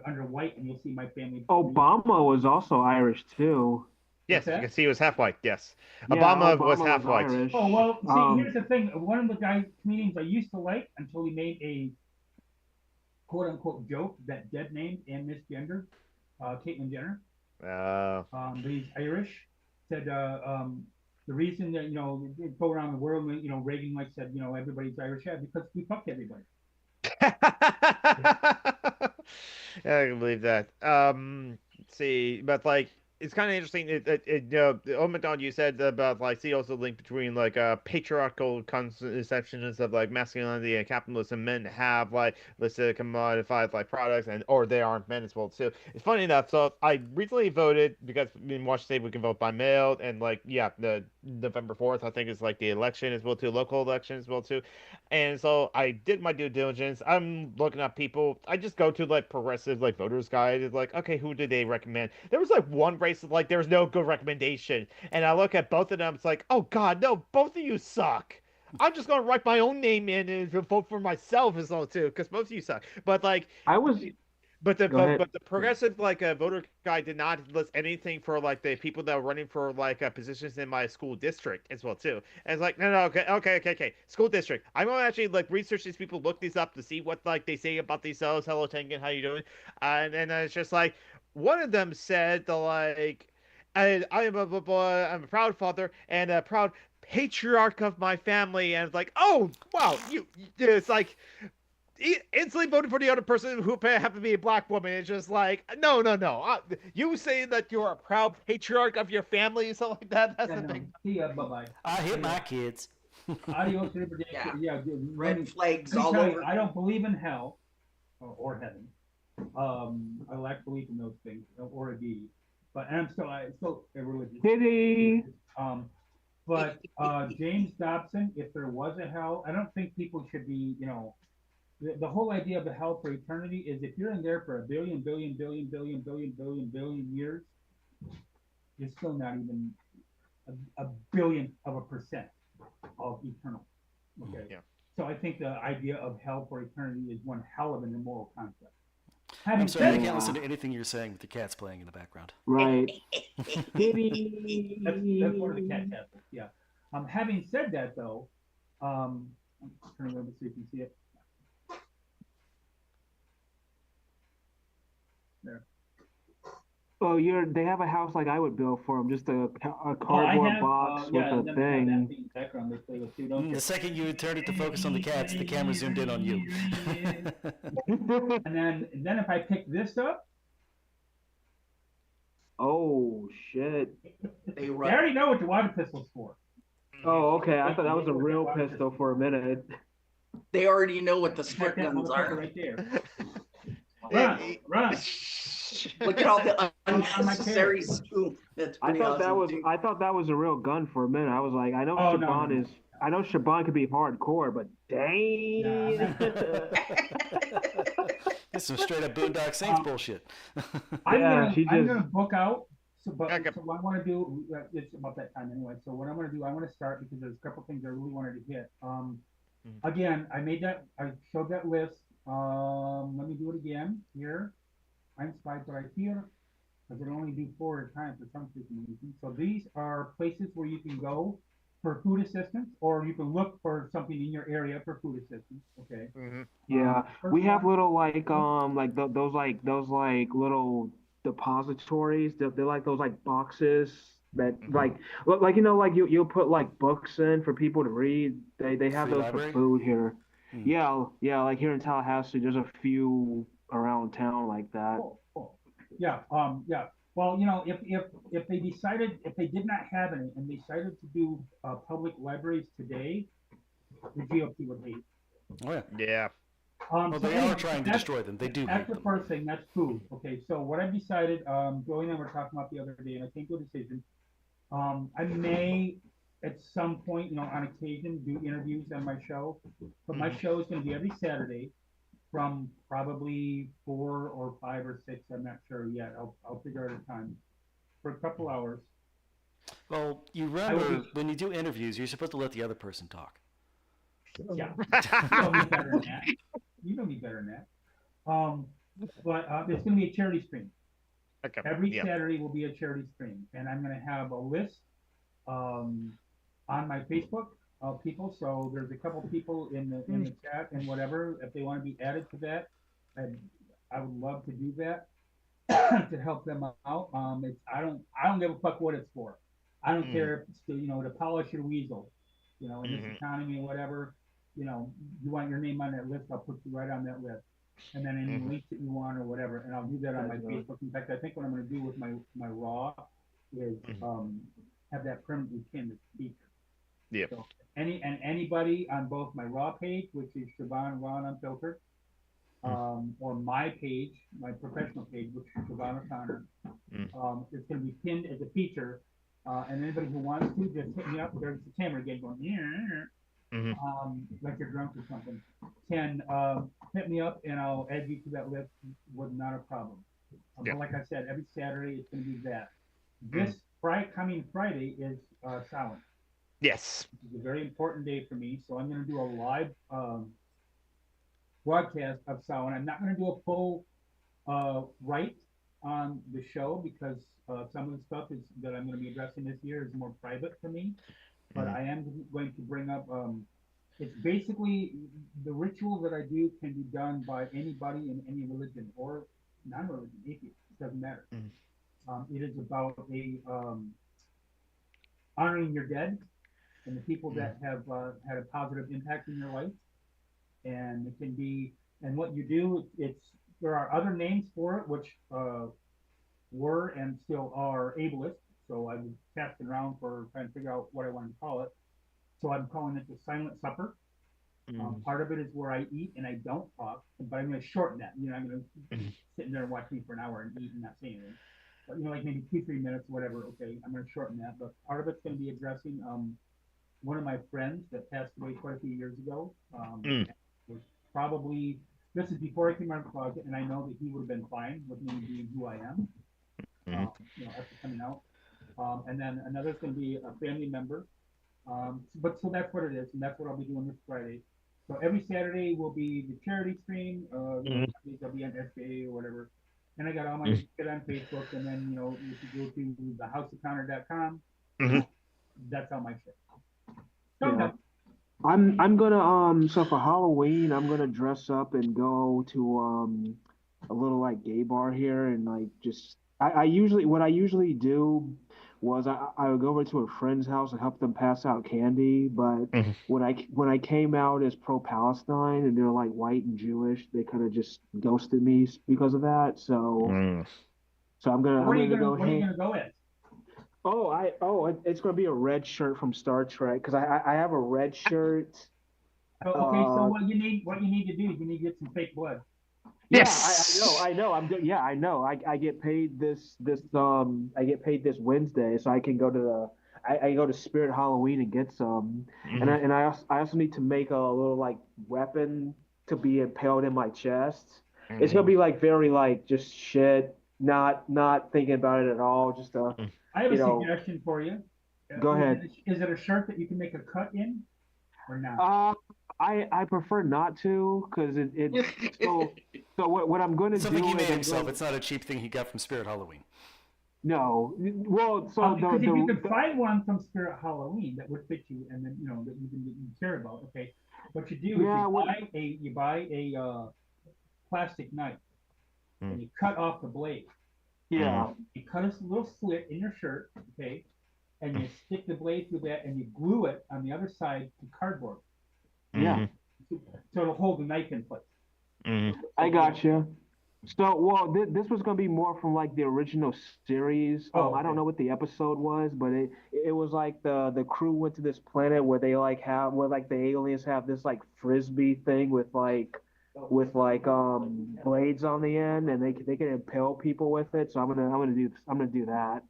Under white, and you'll see my family. Obama was also Irish too. Yes, that? because he was half white. Yes, Yeah, Obama was Obama half white. Irish. Oh well, see, here's the thing. One of the comedians I used to like until he made a quote unquote joke that dead named and misgendered Caitlyn Jenner. But he's Irish. Said the reason that they go around the world, Reagan like said, everybody's Irish, yeah, because we fucked everybody. Yeah, I can believe that. Let's see, but like it's kind of interesting. Macdonald, you said about like see also the link between like patriarchal conceptions of like masculinity and capitalism. Men have like listed commodified like products, and or they aren't men as well too. It's funny enough. So I recently voted because in Washington State we can vote by mail, and like yeah, the November 4th I think is like the election as well too, local election as well too. And so I did my due diligence. I'm looking at people. I just go to like progressive like voters guide. It's like, okay, who did they recommend? There was like one race that like there was no good recommendation. And I look at both of them. It's like, oh God, no, both of you suck. I'm just gonna write my own name in and vote for myself as well too, because both of you suck. But like, I was. but Go ahead. the progressive like voter guide did not list anything for like the people that were running for like positions in my school district as well too. And it's like no, okay, school district. I'm gonna actually like research these people, look these up to see what like they say about themselves. Hello Tengen, how you doing? And then it's just like one of them said the like I am I'm a proud father and a proud patriarch of my family, and it's like oh wow it's like instantly voted for the other person who happened to be a black woman. It's just like, no. You saying that you're a proud patriarch of your family or something like that? That's the thing. See ya, bye-bye. I hit my kids. Adios, Yeah. Red flags all over. I don't believe in hell or heaven. I lack belief in those things or a deity. But and I'm still a religious. Kitty. But James Dobson, if there was a hell, I don't think people should be, the whole idea of the hell for eternity is if you're in there for a billion years, you're still not even a billionth of a percent of eternal. Okay. Yeah. So I think the idea of hell for eternity is one hell of an immoral concept. I'm sorry, I can't listen to anything you're saying with the cats playing in the background. Right. Kitty. That's one of the cat tassels. Yeah. Having said that, though, I'm turning over so you can see it. There. Oh, they have a house like I would build for them, just a cardboard box with a thing. The second you turned it to focus on the cats, the camera zoomed in on you. and then if I pick this up. Oh shit! They already know what the water pistol's for. Oh, okay. I thought that was a real pistol for a minute. They already know what the squirt guns are. Right there. Run. Look at all the unnecessary scoop. I thought that was a real gun for a minute. I was like, I know Shaban is. I know Shaban could be hardcore, but dang. That's some straight up Boondock Saints bullshit. I'm gonna book out. So what I want to do, it's about that time anyway. So what I'm going to do, I want to start because there's a couple things I really wanted to hit. Again, I showed that list. Let me do it again here. I'm spied right here because I can only do 4 at a time for some reason. So these are places where you can go for food assistance, or you can look for something in your area for food assistance. Okay. Mm-hmm. Yeah, we have little those little depositories. They're like those like boxes that like you'll put like books in for people to read. They have Free those library? for food here. Yeah, like here in Tallahassee, there's a few around town like that. Cool. Yeah. Well, if they did not have any and they decided to do public libraries today, the GOP would hate. Oh yeah. Yeah. Well, they are trying to destroy them. They do. That's the first thing. That's food. Okay, so what I've decided, Joey and I were talking about the other day, and I came to a decision. I may, at some point, on occasion, do interviews on my show, but my show is going to be every Saturday from probably 4 or 5 or 6. I'm not sure yet. I'll figure out a time for a couple hours. Well, you remember when you do interviews, you're supposed to let the other person talk. Yeah, you know me better than that. You know me better than that. But it's going to be a charity stream. Okay. Every Yeah. Saturday will be a charity stream, and I'm going to have a list on my Facebook of people. So there's a couple people in the chat and whatever. If they want to be added to that, I would love to do that to help them out. I don't give a fuck what it's for. I don't care if it's to polish your weasel, in this economy or whatever. You want your name on that list, I'll put you right on that list. And then any links that you want or whatever, and I'll do that on my Facebook. In fact, I think what I'm going to do with my Raw is have that permanently pinned as speaker. Yeah. So anybody on both my Raw page, which is Siobhan Raw and Unfiltered, or my page, my professional page, which is Siobhan O'Connor, it's going to be pinned as a feature. And anybody who wants to just hit me up. There's the camera again going, like you're drunk or something. Can hit me up and I'll add you to that list with not a problem. But like I said, every Saturday it's going to be that. This coming Friday is Samhain. Yes. It's a very important day for me, so I'm going to do a live broadcast of Samhain. I'm not going to do a full write on the show because some of the stuff that I'm going to be addressing this year is more private for me. But I am going to bring up, it's basically the ritual that I do can be done by anybody in any religion or non-religion, atheist, it doesn't matter. It is about honoring your dead and the people that have had a positive impact in your life. And it can be, and what you do, there are other names for it, which were and still are ableist. So I was casting around for trying to figure out what I wanted to call it. So I'm calling it the Silent Supper. Part of it is where I eat and I don't talk, but I'm going to shorten that. I'm going to sit there and watch me for an hour and eat and not say anything. But like maybe 2-3 minutes, whatever. Okay, I'm going to shorten that. But part of it's going to be addressing one of my friends that passed away quite a few years ago. Was probably, this is before I came out of the closet, and I know that he would have been fine with me being who I am. After coming out. And then another's going to be a family member. But so that's what it is, and that's what I'll be doing this Friday. So every Saturday will be the charity stream. I'll be on SJA or whatever. And I got all my shit on Facebook, and then if you go to thehouseofconnor.com, that's all my shit. So I'm gonna so for Halloween I'm gonna dress up and go to a little like gay bar here and like just I usually do was I would go over to a friend's house and help them pass out candy, but when I came out as pro-Palestine and they're like white and Jewish, they kind of just ghosted me because of that. So I'm gonna go. What are you gonna go as? It's gonna be a red shirt from Star Trek because I have a red shirt. Okay, so what you need to do, you need to get some fake blood. Yes. Yeah, I know. I'm good. Yeah, I know. I get paid this Wednesday, so I can go to I go to Spirit Halloween and get some. And I also need to make a little like weapon to be impaled in my chest. It's gonna be like very like just shit, not thinking about it at all. Just I have a suggestion for you. Go ahead. Is it a shirt that you can make a cut in, or not? I prefer not to because so what I'm going to do. Something he made himself. It's not a cheap thing he got from Spirit Halloween. No, well, so because if you could find one from Spirit Halloween that would fit you, and then that you care about, okay. What you do is you buy a plastic knife and you cut off the blade. Yeah. You cut a little slit in your shirt, okay, and you stick the blade through that, and you glue it on the other side to cardboard. Yeah. So it'll hold the knife in place. I got you. So, this was gonna be more from like the original series. I don't know what the episode was, but it was like the crew went to this planet where they the aliens have this like frisbee thing with blades on the end, and they can impale people with it. So I'm gonna do that.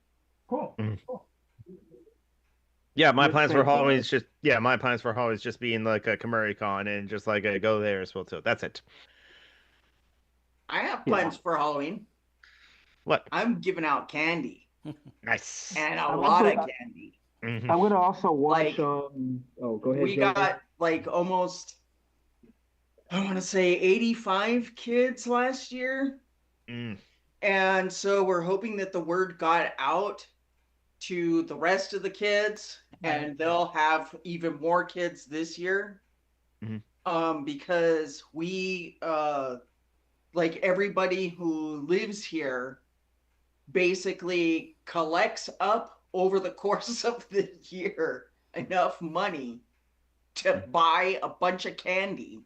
Cool. Cool. Yeah, my plans for Halloween is just being like a Kamari-Con and just like go there as well too. That's it. I have plans for Halloween. What? I'm giving out candy. Nice. And a lot of candy. I'm gonna also watch. Go ahead. We got like almost, I want to say 85 kids last year. And so we're hoping that the word got out to the rest of the kids, and they'll have even more kids this year. Because we, like everybody who lives here, basically collects up over the course of the year enough money to buy a bunch of candy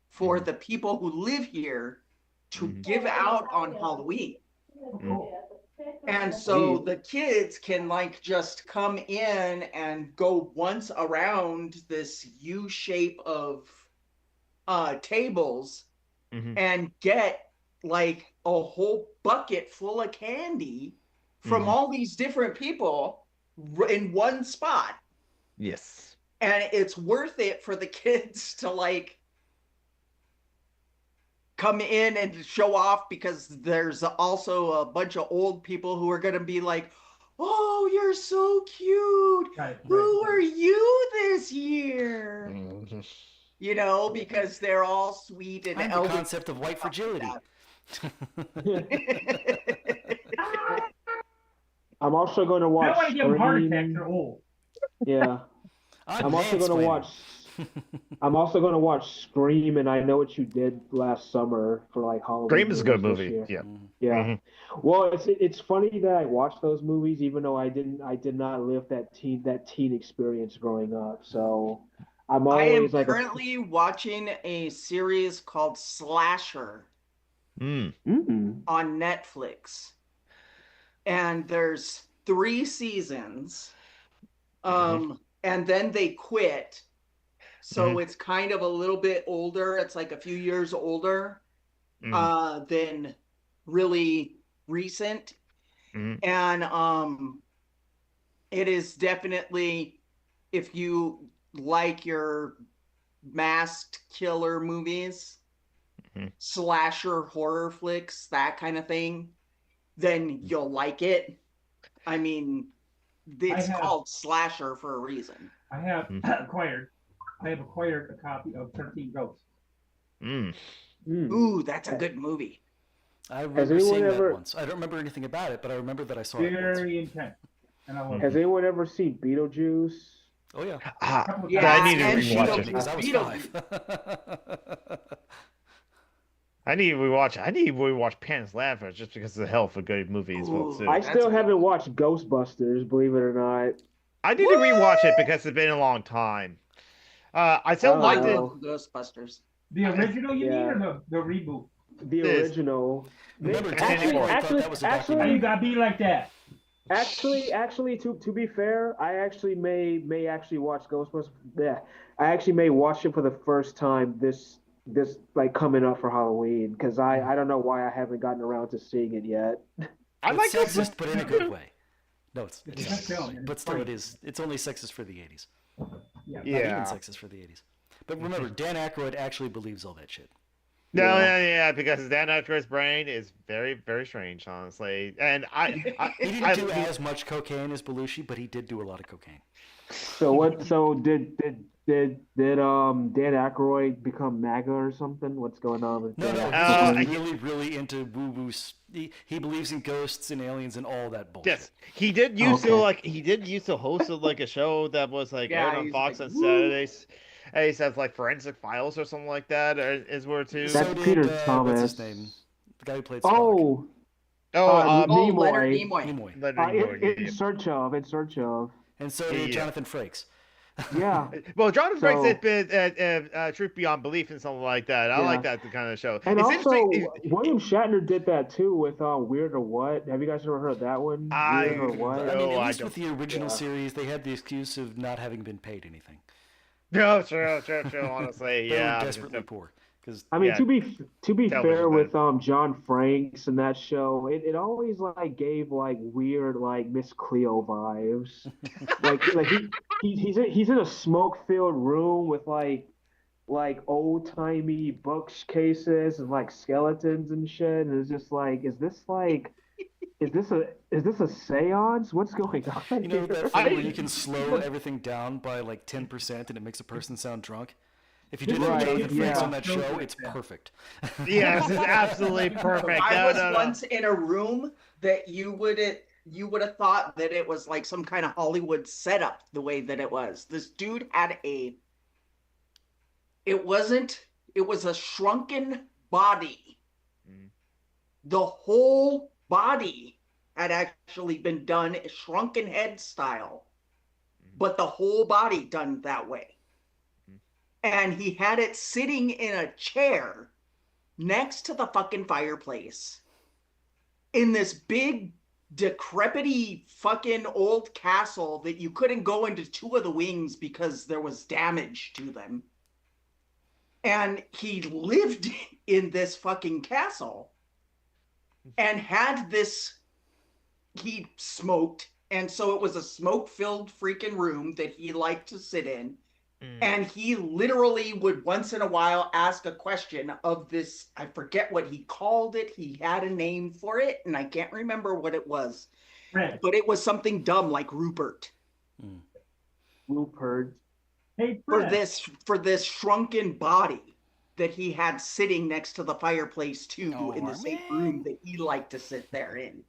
for the people who live here to give out on Halloween. And so the kids can like just come in and go once around this U shape of tables and get like a whole bucket full of candy from all these different people in one spot. Yes. And it's worth it for the kids to like come in and show off, because there's also a bunch of old people who are going to be like, oh, you're so cute. Who are you this year? You know, because they're all sweet and the elderly. concept of white fragility. I'm also going to watch. I don't want to give them heart attacks. They're old. Yeah. I'm also going to watch. I'm also going to watch Scream, and I Know What You Did Last Summer for like Halloween. Scream is a good movie. Yeah. Yeah. Well, it's funny that I watched those movies, even though I did not live that teen experience growing up. So I'm always like currently watching a series called Slasher on Netflix, and there's 3 seasons, and then they quit. So it's kind of a little bit older. It's like a few years older than really recent. And it is definitely, if you like your masked killer movies, slasher horror flicks, that kind of thing, then you'll like it. I mean, it's called Slasher for a reason. I have acquired a copy of 13 Ghosts. Ooh, that's a good movie. I remember seeing that once. I don't remember anything about it, but I remember that I saw it once. Very intense. And I Has anyone ever seen Beetlejuice? Oh, yeah. I need to rewatch it. Because I was 5. I need to rewatch Pan's Labyrinth just because of the hell of a good movie as well too. I still haven't watched Ghostbusters, believe it or not. I need to rewatch it because it's been a long time. I still like the Ghostbusters. The original, you mean, or the reboot? The original. Remember, actually, you gotta be like that. Actually, to be fair, I actually may actually watch Ghostbusters. Yeah, I actually may watch it for the first time this like coming up for Halloween, because I don't know why I haven't gotten around to seeing it yet. I like sexist, but in a good way. No, it's not, but still it is. It's only sexist for the 80s. Yeah. Not even sexist for the 80s. But remember, Dan Aykroyd actually believes all that shit. No, yeah, because Dan Aykroyd's brain is very, very strange, honestly. And he didn't do as much cocaine as Belushi, but he did do a lot of cocaine. So did Dan Aykroyd become MAGA or something? What's going on with that? He's really, really into woo-woo. He believes in ghosts and aliens and all that bullshit. Yes, he did used to host like a show that was like aired on Fox on Saturdays. And he says like Forensic Files or something like that is where too. That's Peter Thomas. What's his name? The guy who played Spock. Leonard Nimoy. In search of. And so did Jonathan Frakes. Yeah. Well, Jonathan Frakes has been Truth Beyond Belief and something like that. I like that kind of show. And it's also, William Shatner did that too with Weird or What. Have you guys ever heard of that one? Weird or What? I mean, at least with the original series, they had the excuse of not having been paid anything. No, true. Honestly, they were desperately poor. I mean, to be fair with John Franks and that show, it always like gave like weird like Miss Cleo vibes. like he's in a smoke-filled room with like old-timey bookcases and like skeletons and shit, and it's just like, is this a seance? What's going on? You know that thing where you can slow everything down by like 10% and it makes a person sound drunk? If you did Right, Jonathan Frakes yeah. on that show, it's perfect. Yeah, this is absolutely perfect. I No, was no, no. once in a room that you would have thought that it was like some kind of Hollywood setup the way that it was. This dude had it was a shrunken body. Mm. The whole body had actually been done shrunken head style, but the whole body done that way. And he had it sitting in a chair next to the fucking fireplace in this big decrepity fucking old castle that you couldn't go into two of the wings because there was damage to them. And he lived in this fucking castle and had this, he smoked, and so it was a smoke-filled freaking room that he liked to sit in. And he literally would once in a while ask a question of this, I forget what he called it. He had a name for it, and I can't remember what it was. Fred. But it was something dumb like Rupert. Rupert. Hey, For Fred. this shrunken body that he had sitting next to the fireplace too, Oh, in the same man. room that he liked to sit there in.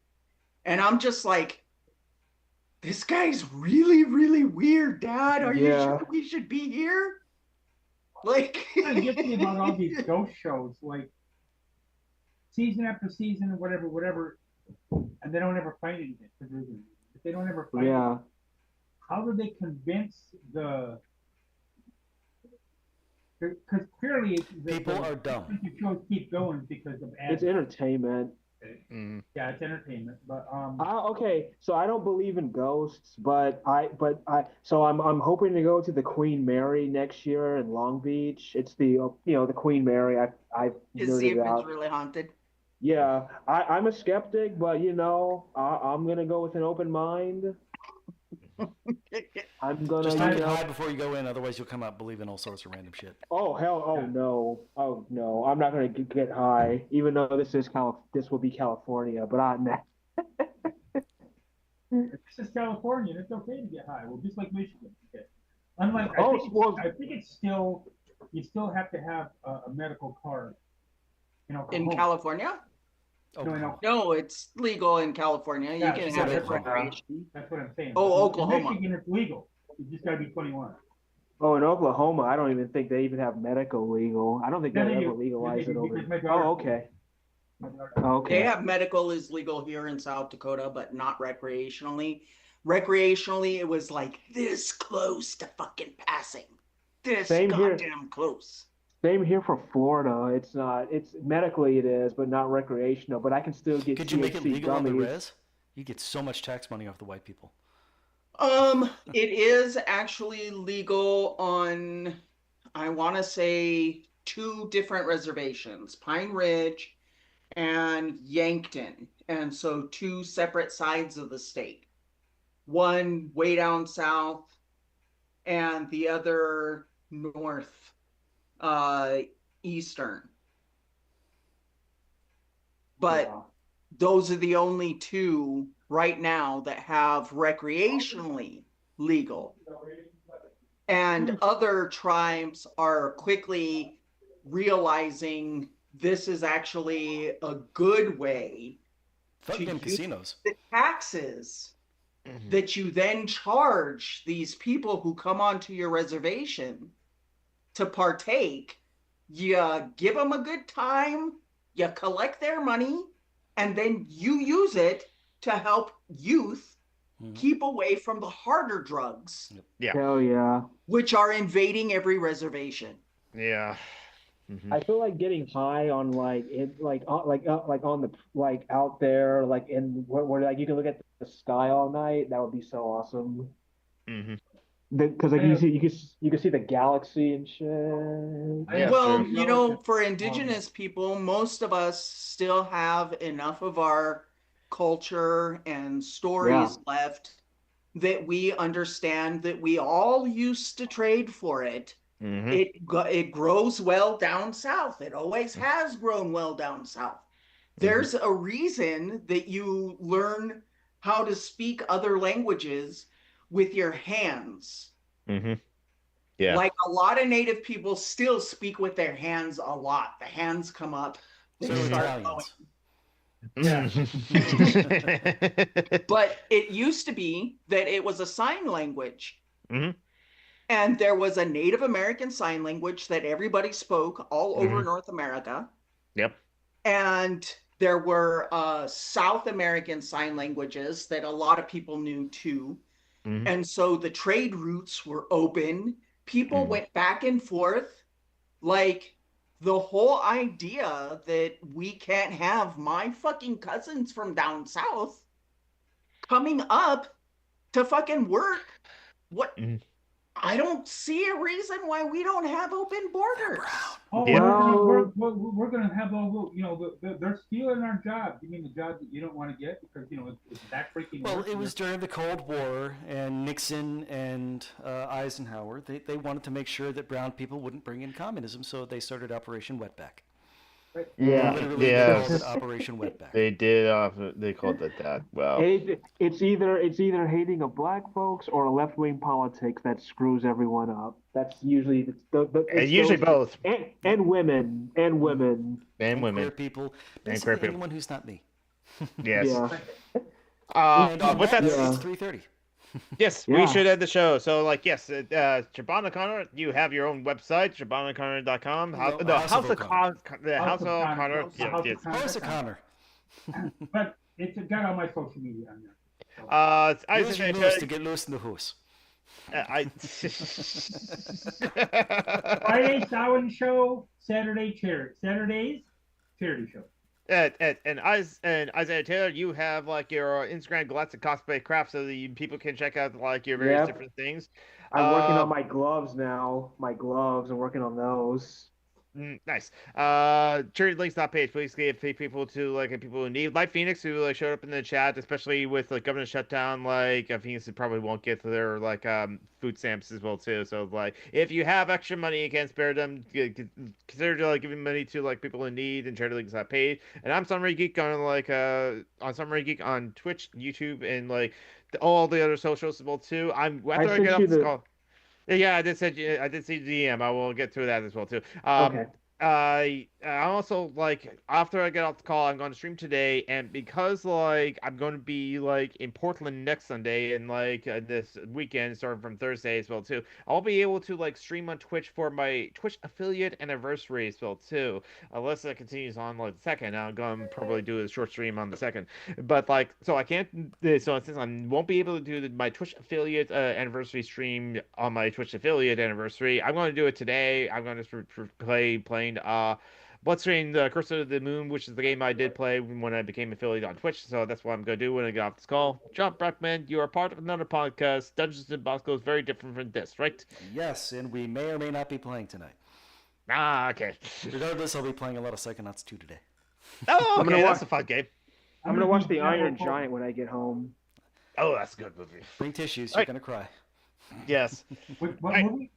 And I'm just like, this guy's really, really weird, Dad. Are you Yeah. sure we should be here? Like, What gets me about all these ghost shows, like season after season, whatever, and they don't ever find anything. If they don't ever find Yeah. it, how do they convince the? Because clearly People are dumb. The shows keep going because of ads. It's entertainment. Yeah, it's entertainment, but Okay, so I don't believe in ghosts, but I'm hoping to go to the Queen Mary next year in Long Beach. It's the the Queen Mary. I to see if nerded it's out. really haunted. Yeah, I'm a skeptic, but I'm gonna go with an open mind. I'm gonna, Just don't get high before you go in, otherwise you'll come out believing all sorts of random shit. Oh hell, oh no, I'm not gonna get high, even though this will be California, but this is California. It's okay to get high. Well, just like Michigan. Okay. Unlike, I think it's still, you still have to have a medical card. In California? No. No, it's legal in California. You Yeah, can it's have it Oklahoma. recreation. That's what I'm saying. Oh, In Oklahoma. Michigan, it's legal. You just gotta be 21. Oh, in Oklahoma, I don't even think they even have medical legal. I don't think Yeah, they they ever do. legalize They it do, over. because my daughter- Oh, okay. They Okay. have medical is legal here in South Dakota, but not recreationally. Recreationally, it was like this close to fucking passing. This Same here. goddamn close. Same here for Florida. It's not. It's medically it is, but not recreational. But I can still get Could you make it THC legal on the gummies. res? You get so much tax money off the white people. It is actually legal on, I want to say, 2 different reservations, Pine Ridge and Yankton. And so 2 separate sides of the state. One way down south and the other north, eastern. But Yeah. those are the only 2 right now that have recreationally legal. And other tribes are quickly realizing this is actually a good way Fuck to them use casinos. the taxes that you then charge these people who come onto your reservation to partake. You give them a good time, you collect their money, and then you use it to help youth keep away from the harder drugs, Hell yeah. which are invading every reservation. Yeah. I feel like getting high on on the out there where like you can look at the sky all night. That would be so awesome. Because you can see the galaxy and shit. Yeah, Well, true. for indigenous people, most of us still have enough of our culture and stories left that we understand that we all used to trade for it. It grows well down south. It always has grown well down south. There's a reason that you learn how to speak other languages with your hands. Yeah. Like a lot of native people still speak with their hands a lot. The hands come up, they So do start going. Italians. But it used to be that it was a sign language. Hmm. And there was a Native American Sign Language that everybody spoke all over North America. Yep. And there were South American Sign Languages that a lot of people knew too. Hmm. And so the trade routes were open. People went back and forth. Like the whole idea that we can't have my fucking cousins from down south coming up to fucking work. What? I don't see a reason why we don't have open borders. Oh, Yeah. we're going to have all, they're stealing our jobs. You mean the jobs that you don't want to get because, it's backbreaking Well, work? it was during the Cold War, and Nixon and Eisenhower, they wanted to make sure that brown people wouldn't bring in communism, so they started Operation Wetback. Yeah. Literally, Yeah. they called it Operation Wetback. They did. They called it that. Well, It's either hating of black folks or left-wing politics that screws everyone up. That's usually it's usually those- both. and women And Queer women. people, And basically queer people. anyone who's not me. Yes. Yeah. And on With that, it's 3:30. yes, Yeah. we should end the show. So, like, yes, Siobhan O'Connor, you have your own website, SiobhanO'Connor.com. No, House of O'Connor. The House House of of O'Connor. O'Connor. House Yeah, of yes. O'Connor. Horace O'Connor. But it's got all my social media on there. So. Use your nose to get loose in the hoose. Friday Samhain show, Saturdays charity show. And Isaiah Taylor, you have like your Instagram Galactic Cosplay Craft, so that people can check out like your various Yep. different things. I'm working on my gloves now. I'm working on those. Nice. Charitylinks.page. Please give people to like people who need, like Phoenix, who like showed up in the chat, especially with like government shutdown. Like Phoenix probably won't get their like food stamps as well too. So like if you have extra money, you can spare them. Consider like giving money to like people in need and charitylinks.page. And I'm Summary Geek on Summary Geek on Twitch, YouTube, and like all the other socials as well too. After I get off this call. Yeah, I did see DM. I will get to that as well too. Okay. I also like after I get off the call, I'm going to stream today, and because like I'm going to be like in Portland next Sunday and like this weekend, starting from Thursday as well too, I'll be able to like stream on Twitch for my Twitch affiliate anniversary as well too. Unless that continues on like the second, I'm going to probably do a short stream on the second. But like, so I can't. So since I won't be able to do my Twitch affiliate anniversary stream on my Twitch affiliate anniversary, I'm going to do it today. I'm going to playing Bloodstained Curse of the Moon, which is the game I did play when I became affiliate on Twitch. So that's what I'm going to do when I get off this call. John Brackman, you are part of another podcast. Dungeons and Bosco is very different from this, right? Yes, and we may or may not be playing tonight. Ah, okay. Regardless, I'll be playing a lot of Psychonauts 2 today. Oh, I'm okay, gonna that's a fun game. I'm gonna watch The Iron Giant when I get home. Oh, that's a good movie. Bring tissues, Right. you're going to cry. Yes. What Right. movie?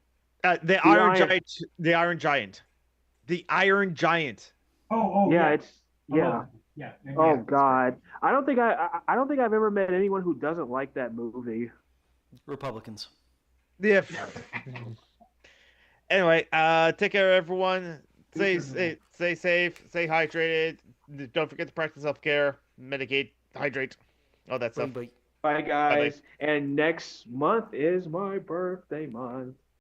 The Iron Giant. The Iron Giant. The Iron Giant. Oh, Yeah, yeah. it's yeah. Yeah. Oh God, I don't think I've ever met anyone who doesn't like that movie. Republicans. Yeah. Anyway, take care, everyone. Stay safe, stay hydrated. Don't forget to practice self-care, medicate, hydrate, all that stuff. Bye. Bye guys. And next month is my birthday month.